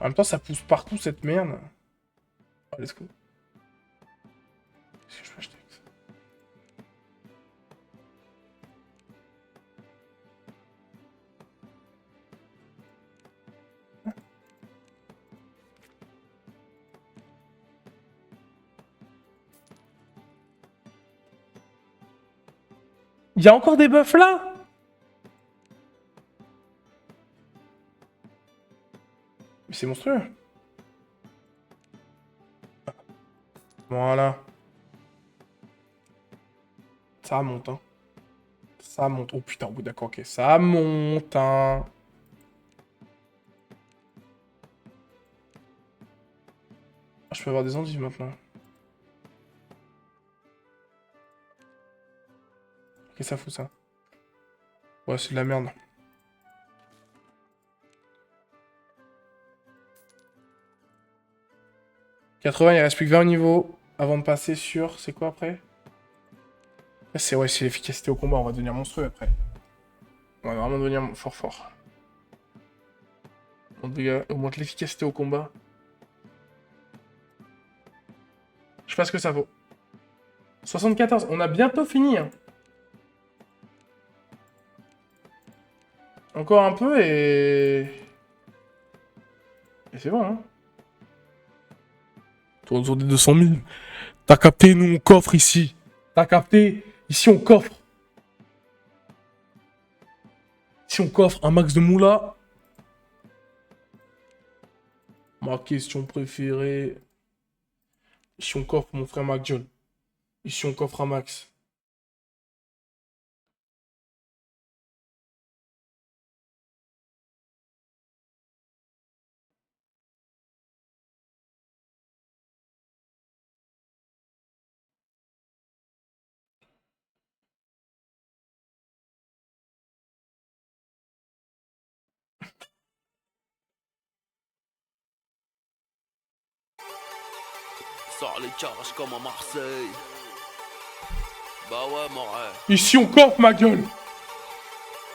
En même temps, ça pousse partout, cette merde. Oh, let's go. Qu'est-ce que je peux acheter avec ça? Il y a encore des buffs là? Mais c'est monstrueux. Voilà. Ça monte, hein. Ça monte. Oh putain, oui, d'accord, ok. Ça monte, hein. Ah, je peux avoir des endives maintenant. Qu'est-ce que ça fout, ça? Ouais, c'est de la merde. « 80, il reste plus que 20 niveaux avant de passer sur... C'est quoi après? C'est ouais, c'est l'efficacité au combat, on va devenir monstrueux après. On va vraiment devenir fort fort. On augmente l'efficacité au combat. Je sais pas ce que ça vaut. 74, on a bientôt fini. Hein. Encore un peu et... Et c'est bon, hein. Tourne autour des 200 000. T'as capté, nous on coffre ici. T'as capté, ici on coffre. Si on coffre un max de moula. Ma question préférée. Si on coffre mon frère McJohn. Ici on coffre un max. sors les cages comme à Marseille. Bah ouais, mon rêve. Ici, on campe, ma gueule.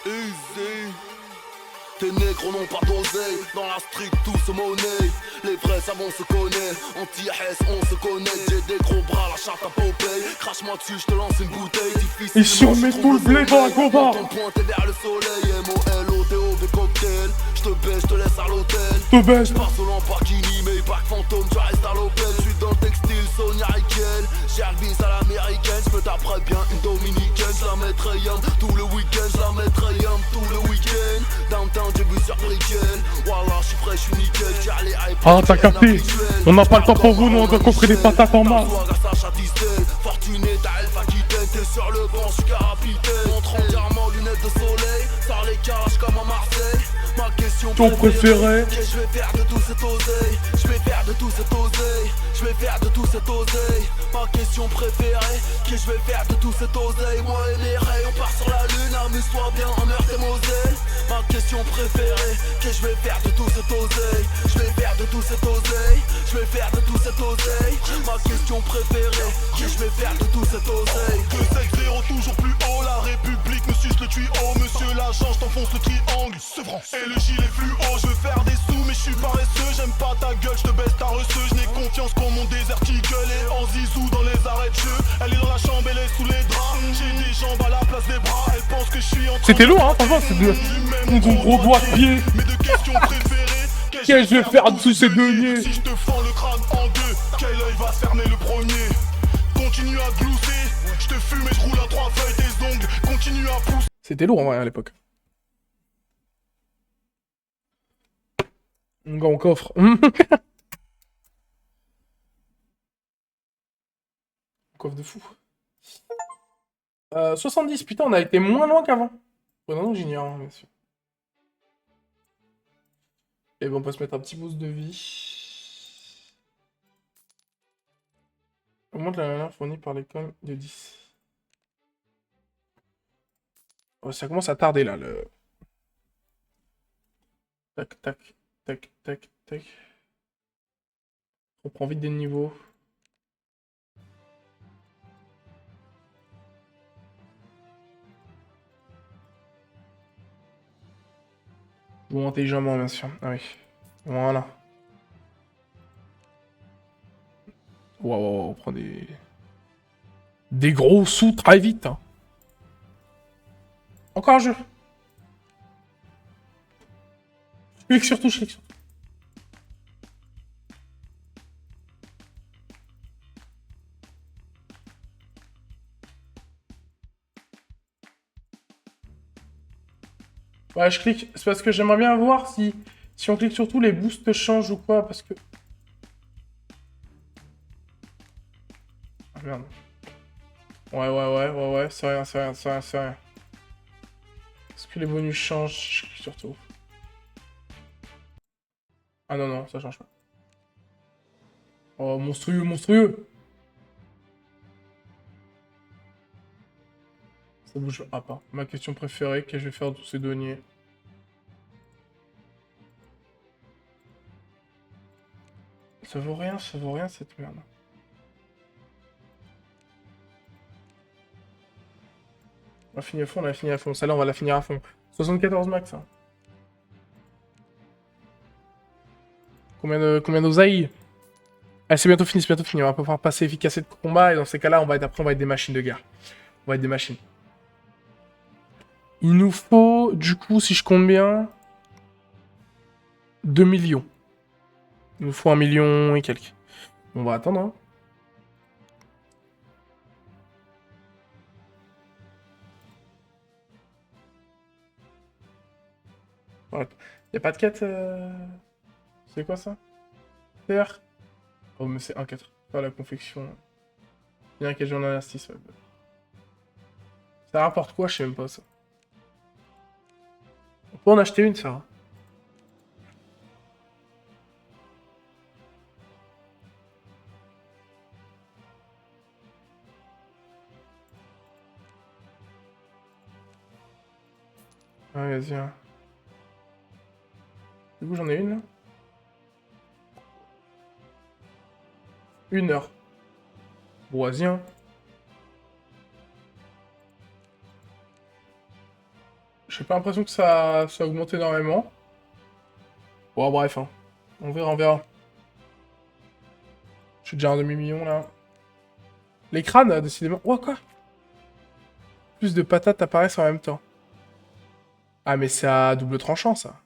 Easy. Tes négros n'ont pas d'oseille. Dans la street, tout se monnaie. Les vrais savants se connaissent. Anti-Hess, on se connaît. J'ai des gros bras, la charte à Popeye. Crache-moi dessus, je te lance une bouteille. Difficile. Ici, on met tout le blé dans la combat. Ton pointé vers le soleil. MOLOTOV cocktail. Je te baisse, je te laisse à l'hôtel. Te baisse. Je pars au Lamborghini, mais back fantôme, tu restes à l'hôtel. Je suis dans le textile, Sonia Riquel. J'ai un bis à l'américaine, je me taperai bien une dominicaine. Je la mettrai yum tout le week-end, je la mettrai yum tout le week-end. Downtown, j'ai vu sur Brickell. Wallah, je suis frais, je suis nickel. J'ai allé hype. Ah, t'as capté. On n'a pas le temps pour vous, nous, on doit coffrer des patates en masse. Fortuné, t'as Alpha Aquitaine. T'es sur le banc, je suis capitaine. Montre entièrement lunettes de soleil. Sors les cages comme à Marseille. Ma question Ton préféré. Qu'est-ce que je vais faire de tout cet oseille? Je vais faire de tout cet oseille. Je vais faire de tout cet oseille. Ma question préférée. Qu'est-ce que je vais faire de tout cet oseille? Moi et mes rayons, on part sur la lune. Amuse-toi bien en Meurthe et Moselle. Ma question préférée. Qu'est-ce que je vais faire de tout cet oseille? Je vais faire de tout cet oseille. Je vais faire de tout cet oseille. Ma question préférée. Qu'est-ce que je vais faire de tout cet oseille? 2-7-0 toujours plus haut. La République me suce le tuyau. Monsieur l'agent, je t'enfonce le triangle. Et le gilet fluo, je veux faire des sous mais je suis paresseux. J'aime pas ta gueule, je te baisse ta receuse. Je n'ai confiance qu'en mon désert eagle. Et en zizou dans les arrêts de jeu. Elle est dans la chambre, elle est sous les draps. J'ai des jambes à la place des bras. Elle pense que je suis en train. C'était lourd, hein, franchement, c'est de... Ton gros doigt de pied. Mes deux questions préférées. Qu'est-ce que je vais faire de tous ces deniers? Si je te fends le crâne en deux, quel œil va se fermer le premier? Continue à glousser, je te fume et je roule à 3 feuilles tes ongles. Continue à pousser. C'était lourd, en vrai, à l'époque. Mon gars, on coffre. On coffre de fou. 70, putain, on a été moins loin qu'avant. Ouais, non, j'ignore, hein, bien sûr. Et bon, on peut se mettre un petit boost de vie. Augmente la valeur fournie par l'école de 10. Oh, ça commence à tarder, là, le... Tac, tac, tac, tac, tac. On prend vite des niveaux. Bon, intelligemment, bien sûr. Ah oui. Voilà. Waouh, on prend des... Des gros sous très vite, hein. Encore un jeu. Je clique surtout, je clique surtout. Ouais, je clique. C'est parce que j'aimerais bien voir si on clique sur tout, les boosts changent ou quoi, parce que... Ah merde. Ouais, c'est rien, c'est rien, c'est rien, c'est rien. Est-ce que les bonus changent? Je clique sur tout. Ah non, non, ça change pas. Oh, monstrueux, monstrueux! Ça bouge pas. Ma question préférée, qu'est-ce que je vais faire de tous ces deniers? Ça vaut rien cette merde. On a fini à fond, on a fini à fond. Celle-là, on va la finir à fond. 74 max. Hein. Combien d'oseilles? Ah, c'est bientôt fini, c'est bientôt fini. On va pouvoir passer efficacité de combat et dans ces cas-là, après, on va être des machines de guerre. On va être des machines. Il nous faut, du coup, si je compte bien, 2 millions. Il nous faut 1 million et quelques. On va attendre, hein. Ouais. Y'a pas de quête C'est quoi ça? PR? Oh, mais c'est 1-4. Pas la confection. Il y a un quête journal artiste. Ouais. Ça rapporte quoi? Je sais même pas ça. On peut en acheter une, ça. Hein. Ouais, vas-y. Hein. Du coup, j'en ai une là. 1 heure. Bon, vas-y, hein. J'ai pas l'impression que ça a augmenté énormément. Bon, bref, hein. On verra, on verra. Je suis déjà à un demi-million, là. Les crânes, décidément... Oh, quoi? Plus de patates apparaissent en même temps. Ah, mais c'est à double tranchant, ça.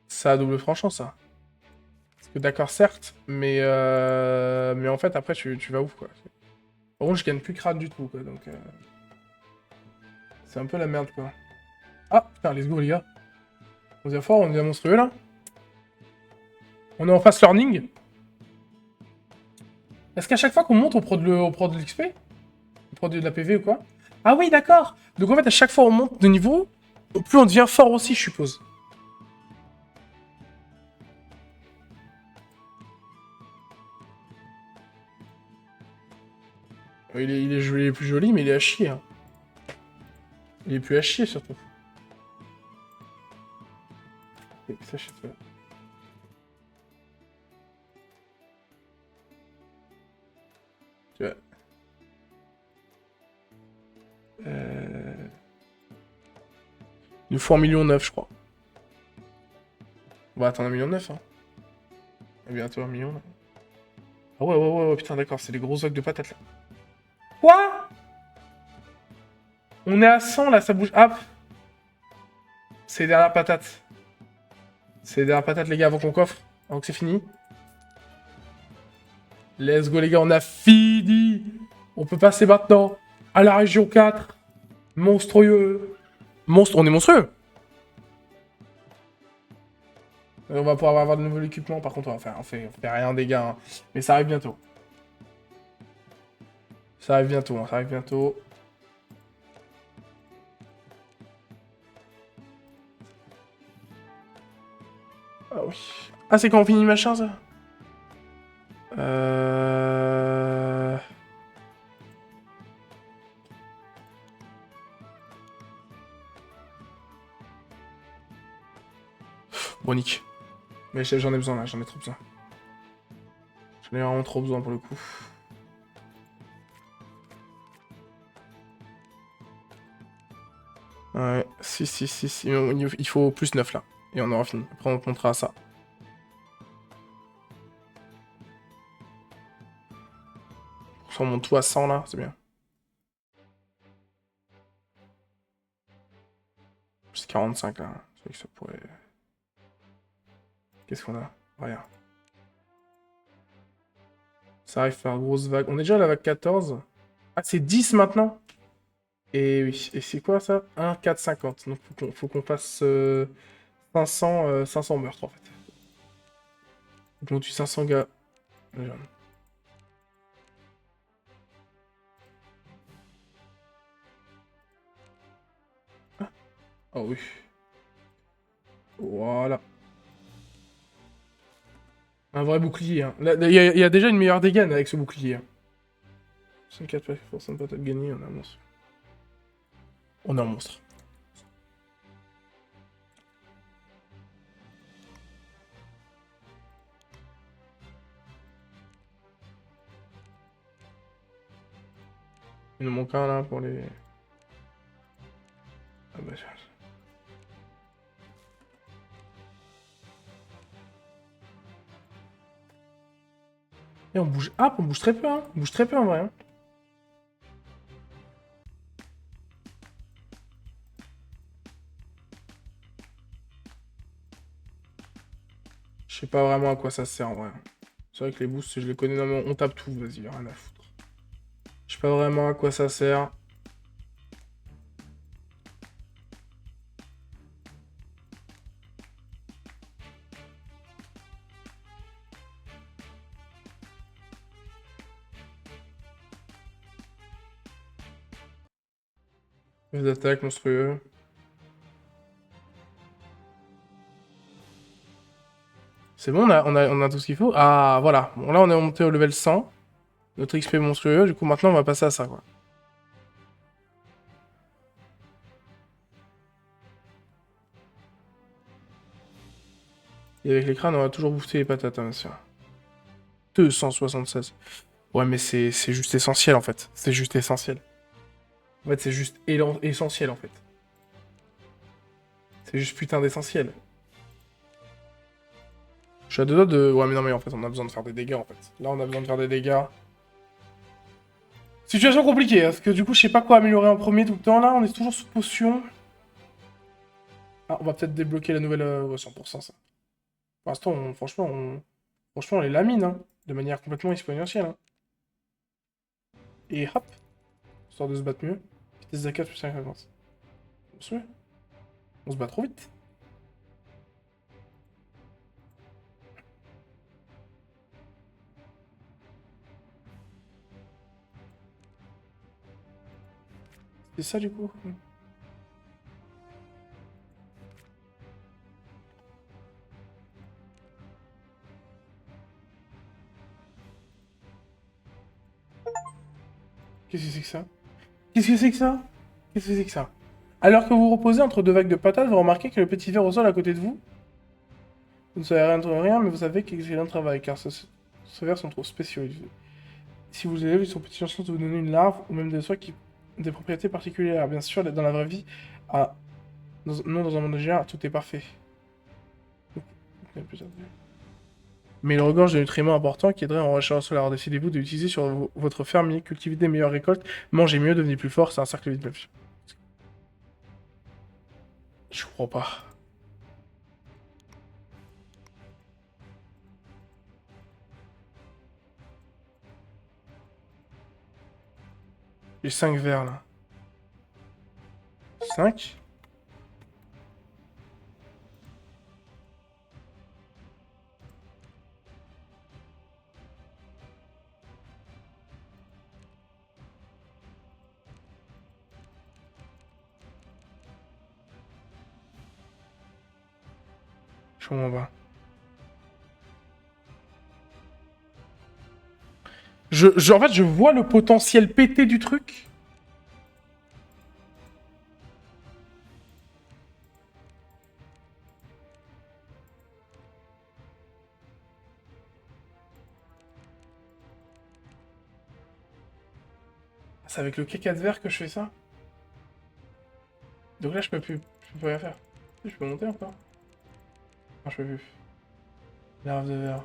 C'est à double tranchant, ça. Parce que d'accord, certes, mais en fait, après, tu vas ouf, quoi. Par contre, je gagne plus crâne du tout, quoi, donc... C'est un peu la merde, quoi. Ah, putain, let's go, les gars. On est fort, on est monstrueux, là. On est en fast learning. Est-ce qu'à chaque fois qu'on monte, on prend de l'XP? On prend de la PV ou quoi? Ah oui, d'accord. Donc en fait, à chaque fois on monte de niveau, plus on devient fort aussi, je suppose. Il est plus joli, mais il est à chier. Hein. Il est plus à chier, surtout. Et ça, je sais pas. Tu vois. Il nous faut 1,9 million, je crois. On va attendre 1,9 million, hein. Et bientôt 1 million, là. Ah ouais, putain, d'accord, c'est les gros ocs de patates, là. Quoi? On est à 100, là, ça bouge. Ah! C'est les dernières patates. C'est les dernières patates, les gars, avant qu'on coffre. Avant que c'est fini. Let's go, les gars, on a fini. On peut passer maintenant à la région 4. Monstrueux. On est monstrueux. On va pouvoir avoir de nouveaux équipements. Par contre, on fait rien des gars. Hein. Mais ça arrive bientôt. Ça arrive bientôt. Hein. Ça arrive bientôt. Ah oui. Ah, c'est quand on finit le machin, ça? Bon, nick. Mais j'en ai besoin, là. J'en ai trop besoin. J'en ai vraiment trop besoin, pour le coup. Ouais, si. Il faut plus 9, là. Et on aura fini. Après, on comptera à ça. On monte tout à 100, là. C'est bien. Plus 45, là. C'est vrai que ça pourrait... Qu'est-ce qu'on a? Rien. Ça arrive par grosse vague. On est déjà à la vague 14. Ah, c'est 10 maintenant? Et oui. Et c'est quoi, ça? 1, 4, 50. Donc, faut qu'on fasse 500 meurtres, en fait. Donc, on tue 500 gars. Ah. Oh oui. Voilà. Un vrai bouclier. Hein. Il y a déjà une meilleure dégaine avec ce bouclier. Hein. 64% de patates gagnées, on a un monstre. On a un monstre. Il nous manque un là pour les... Ah bah... Et on bouge... Ah, on bouge très peu, hein. On bouge très peu en vrai. Hein. Je sais pas vraiment à quoi ça sert en vrai. C'est vrai que les boosts, je les connais normalement. On tape tout, vas-y, rien à foutre. Je sais pas vraiment à quoi ça sert. Les attaques monstrueux. C'est bon, on a tout ce qu'il faut. Ah, voilà. Bon, là, on est monté au level 100. Notre XP monstrueux. Du coup, maintenant, on va passer à ça, quoi. Et avec les crânes, on va toujours bouffer les patates, hein, bien sûr. 276. Ouais, mais c'est juste essentiel, en fait. C'est juste essentiel. En fait, c'est juste essentiel, en fait. C'est juste putain d'essentiel. Je suis à deux doigts de... Ouais, mais non, mais en fait, on a besoin de faire des dégâts, en fait. Là, on a besoin de faire des dégâts. Situation compliquée, parce que du coup, je sais pas quoi améliorer en premier tout le temps. Là, on est toujours sous potion. Ah, on va peut-être débloquer la nouvelle... Ouais, 100%, ça. Pour l'instant, franchement, on les lamine, hein. De manière complètement exponentielle, hein. Et hop. Histoire de se battre mieux. Vitesse de 4 plus 50. On se bat trop vite. C'est ça du coup. Qu'est-ce que c'est que ça? Qu'est-ce que c'est que ça? Qu'est-ce que c'est que ça? Alors que vous reposez entre deux vagues de patates, vous remarquez que le petit ver au sol à côté de vous. Vous ne savez rien de rien, mais vous savez qu'il est un travail, car ce vers sont trop spéciaux. Si vous élevez, ils sont petits chances de vous donner une larve, ou même des soins qui ont des propriétés particulières. Bien sûr, dans la vraie vie, non dans un monde général, tout est parfait. Mais il regorge de nutriments importants qui aideraient en recherche solaire. Alors décidez-vous de l'utiliser sur votre fermier, cultivez des meilleures récoltes, mangez mieux, devenez plus fort, c'est un cercle vite. Je crois pas. J'ai 5 verres là. 5 ? Je comprends pas. En fait, je vois le potentiel pété du truc. C'est avec le caca de verre que je fais ça. Donc là, je peux rien faire. Je peux monter encore. Non, je peux plus. Larve de verre.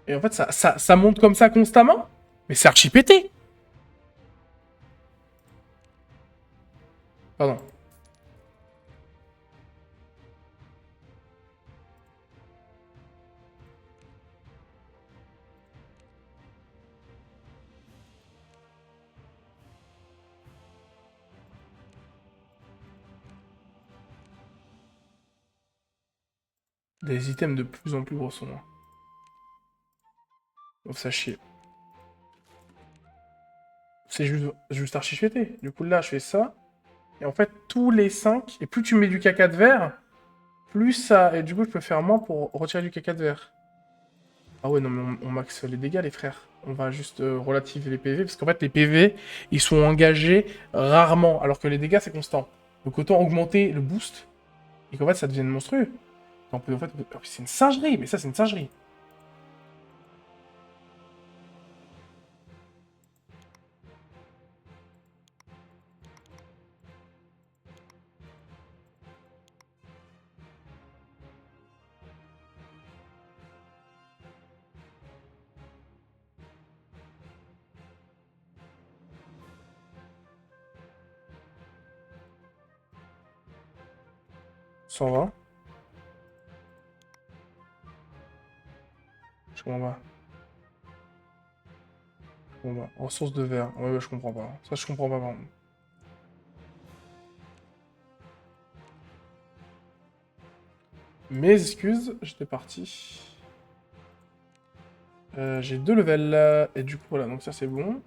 Et en fait, ça monte comme ça constamment. Mais c'est archi pété. Pardon. Des items de plus en plus gros sont là. Donc ça chier. C'est juste archi pété. Du coup, là, je fais ça. Et en fait, tous les 5, et plus tu mets du caca de verre, plus ça... Et du coup, je peux faire moins pour retirer du caca de verre. Ah ouais, non, mais on max les dégâts, les frères. On va juste relativiser les PV, parce qu'en fait, les PV, ils sont engagés rarement, alors que les dégâts, c'est constant. Donc autant augmenter le boost, et qu'en fait, ça devienne monstrueux. En fait, c'est une singerie, mais ça, c'est une singerie. « 120. Je comprends pas. Bon bah, ressources de verre. Ouais, je comprends pas. Ça, je comprends pas, par contre. Mes excuses, j'étais parti. J'ai 2 levels, et du coup, voilà, donc ça, c'est bon.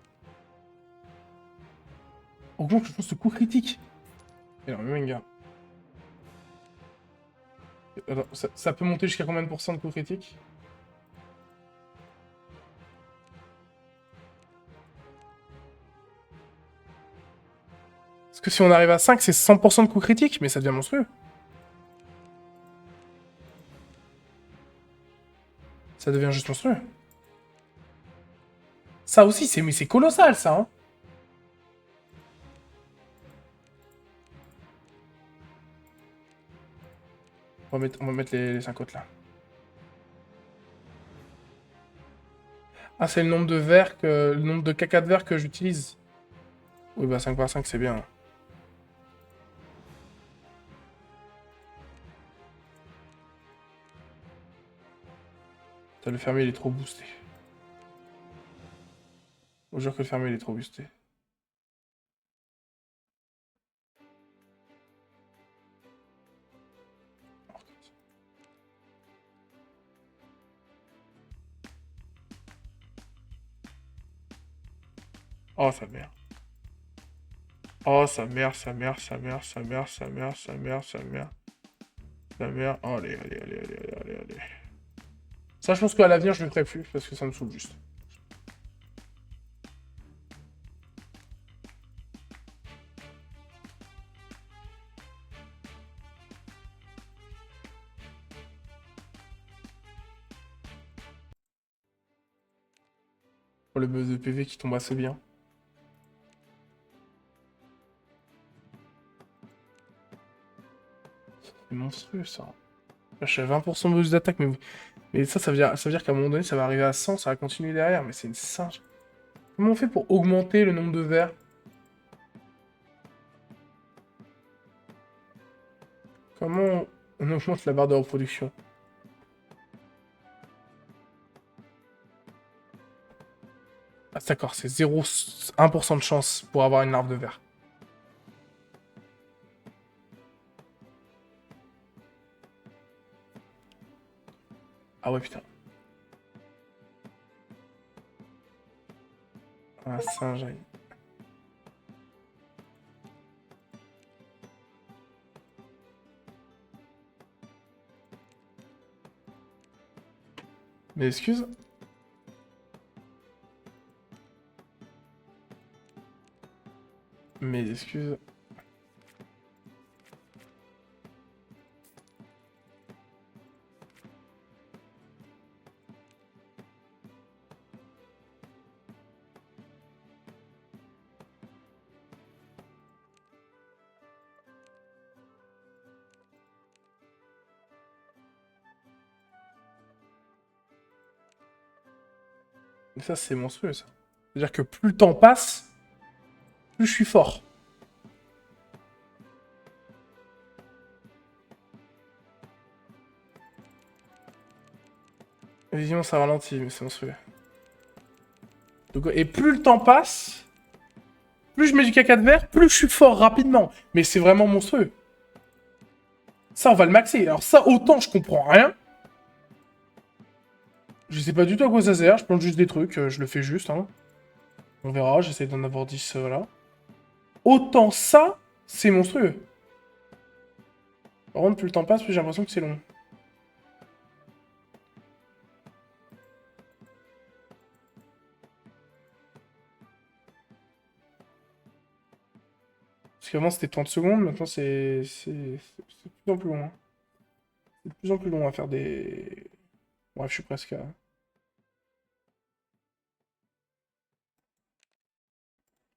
Augmente je pense ce coup critique. Et alors, manga. Alors, ça peut monter jusqu'à combien de pourcents de coup critique? Parce que si on arrive à 5, c'est 100% de coup critique, mais ça devient monstrueux. Ça devient juste monstrueux. Ça aussi, c'est colossal, ça, hein. On va mettre les 5 autres, là. Ah, c'est le nombre de verres le nombre de caca de verre que j'utilise. Oui, bah 5 par 5, c'est bien. Putain, le fermier, il est trop boosté. Je vous jure que le fermier, il est trop boosté. Oh, sa mère. Oh, sa mère, sa mère, sa mère, sa mère, sa mère, sa mère, sa mère. Sa mère. Oh, allez, allez, allez, allez, allez, allez, allez. Ça, je pense qu'à l'avenir, je le ferai plus, parce que ça me saoule juste. Oh, le buzz de PV qui tombe assez bien. C'est monstrueux, ça. Là, je suis à 20% de boost d'attaque, mais ça veut dire qu'à un moment donné, ça va arriver à 100, ça va continuer derrière, mais c'est une singe. Comment on fait pour augmenter le nombre de verres? Comment on augmente la barre de reproduction? Ah, d'accord, c'est 0,1% de chance pour avoir une larve de verre. Ah ouais, putain. Un singe. Mais excuse. Mais excuse. Mais ça, c'est monstrueux, ça. C'est-à-dire que plus le temps passe, plus je suis fort. Vision, ça ralentit, mais c'est monstrueux. Donc, et plus le temps passe, plus je mets du caca de verre, plus je suis fort rapidement. Mais c'est vraiment monstrueux. Ça, on va le maxer. Alors ça, autant je comprends rien. Je sais pas du tout à quoi ça sert. Je plante juste des trucs. Je le fais juste. Hein. On verra. J'essaie d'en avoir 10. Voilà. Autant ça, c'est monstrueux. Par contre, plus le temps passe, plus j'ai l'impression que c'est long. Parce qu'avant c'était 30 secondes, maintenant c'est de plus en plus long. Hein. C'est de plus en plus long à faire des... Bref, je suis presque à...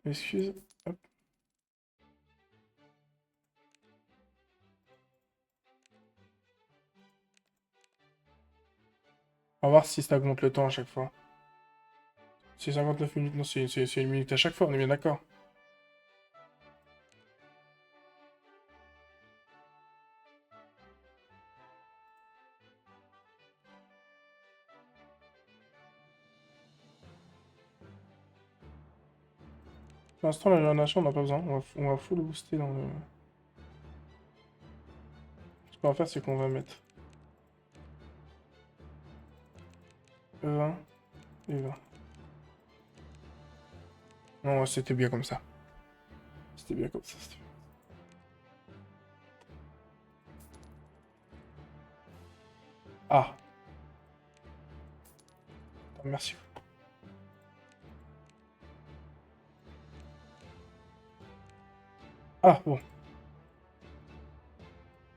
Excuse. Hop. On va voir si ça augmente le temps à chaque fois. C'est 59 minutes, non, c'est 1 minute à chaque fois, on est bien d'accord. Pour l'instant, la génération, on n'a pas besoin. On va full booster dans le... Ce qu'on va faire, c'est qu'on va mettre... E20 et 20. Non, c'était bien comme ça. C'était bien comme ça. Ah. Merci. Ah, bon.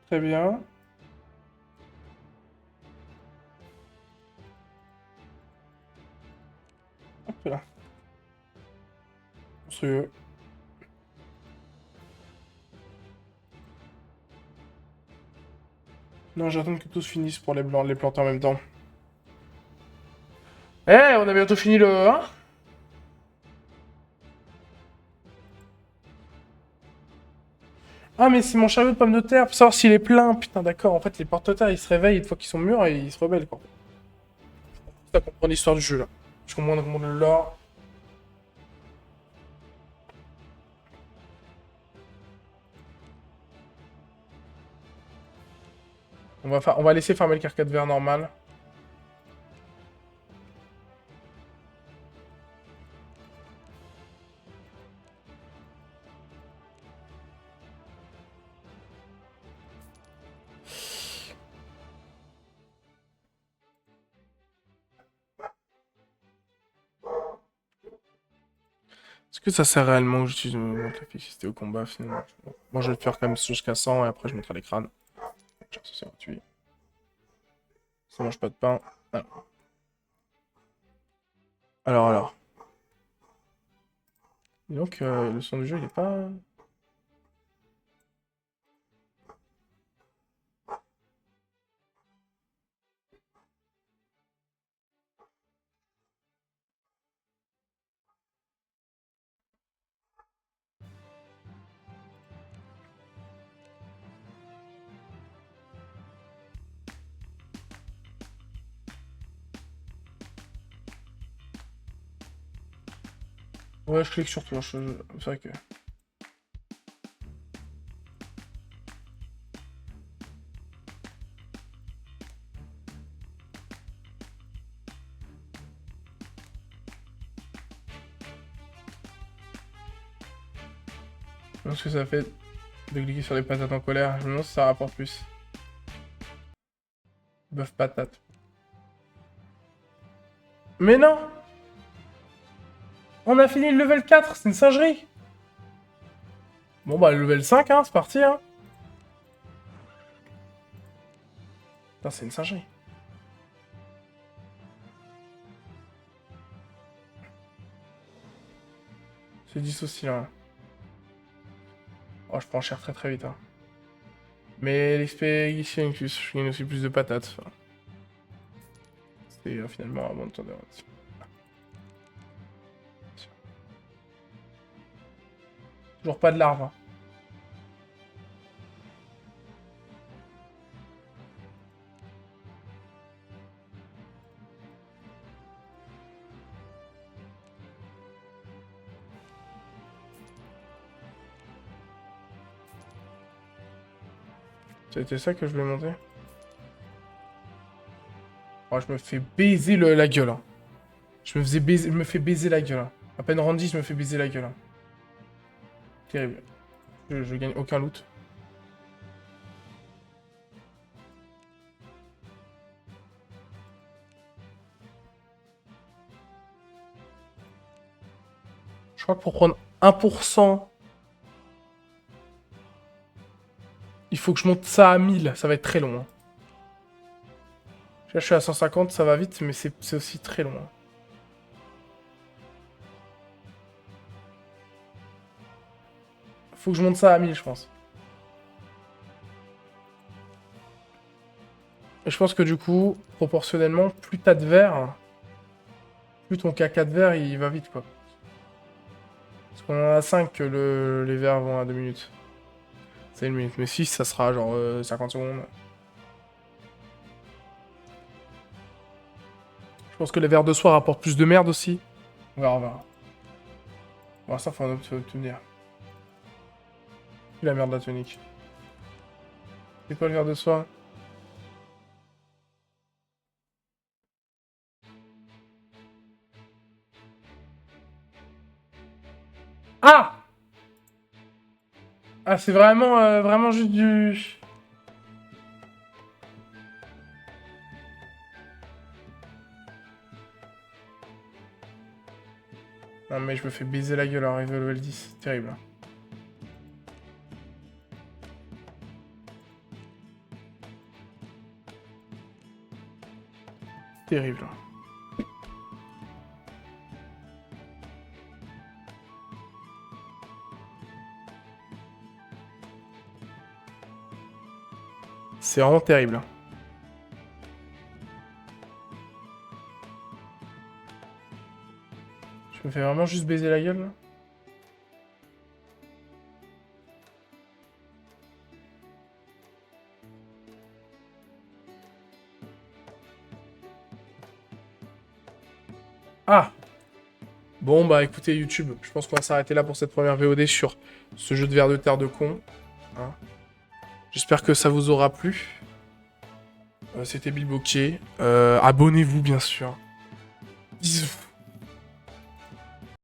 Très bien. monstrueux. Non, j'attends que tous finissent pour les blancs, les planter en même temps. Eh, on a bientôt fini le 1. Ah, mais c'est mon chariot de pommes de terre pour savoir s'il est plein. Putain, d'accord. En fait, les porte-terre, ils se réveillent une fois qu'ils sont mûrs et ils se rebellent, quoi. C'est ça comprendre l'histoire du jeu, là. Je comprends le lore. On va laisser farmer le carcade vert normal. Est-ce que ça sert réellement que j'utilise mon efficacité au combat finalement? Moi je vais le faire quand même jusqu'à 100 et après je mettrai l'écran. Ça c'est gratuit. Ça mange pas de pain. Alors. Et donc le son du jeu il est pas... Ouais, je clique sur tout. C'est vrai que... Je pense que ça fait de cliquer sur les patates en colère. Je me demande si ça rapporte plus. Bœuf patate. Mais non! On a fini le level 4, c'est une singerie! Bon bah le level 5, hein, c'est parti, hein! Putain, c'est une singerie. C'est 10 aussi, là. Oh, je prends cher très vite, hein. Mais l'XP ici, je gagne aussi plus de patates. Enfin, c'est finalement un bon temps de relatif. Toujours pas de larves, hein. C'était ça que je voulais monter. Oh, je me fais baiser la gueule, hein. Je me fais baiser la gueule, hein. À peine Randy, je me fais baiser la gueule, hein. Terrible. Je gagne aucun loot. Je crois que pour prendre 1%, il faut que je monte ça à 1000. Ça va être très long, hein. Là, je suis à 150, ça va vite, mais c'est aussi très long, hein. Faut que je monte ça à 1000, je pense. Et je pense que du coup, proportionnellement, plus t'as de verre, plus ton caca de verre, il va vite, quoi. Parce qu'on en a 5 que les verres vont à 2 minutes. C'est 1 minute. Mais 6, ça sera genre 50 secondes. Je pense que les verres de soie rapportent plus de merde aussi. On verra. Bon, ça, faut en obtenir. La merde de la tonique. C'est quoi le verre de soie? Ah! Ah, c'est vraiment juste du... Non mais je me fais baiser la gueule à arriver au level 10. Terrible. Terrible. C'est vraiment terrible. Je me fais vraiment juste baiser la gueule, là. Ah! Bon, bah écoutez, YouTube, je pense qu'on va s'arrêter là pour cette première VOD sur ce jeu de ver de terre de con. Hein. J'espère que ça vous aura plu. C'était Bilboquet. Abonnez-vous, bien sûr.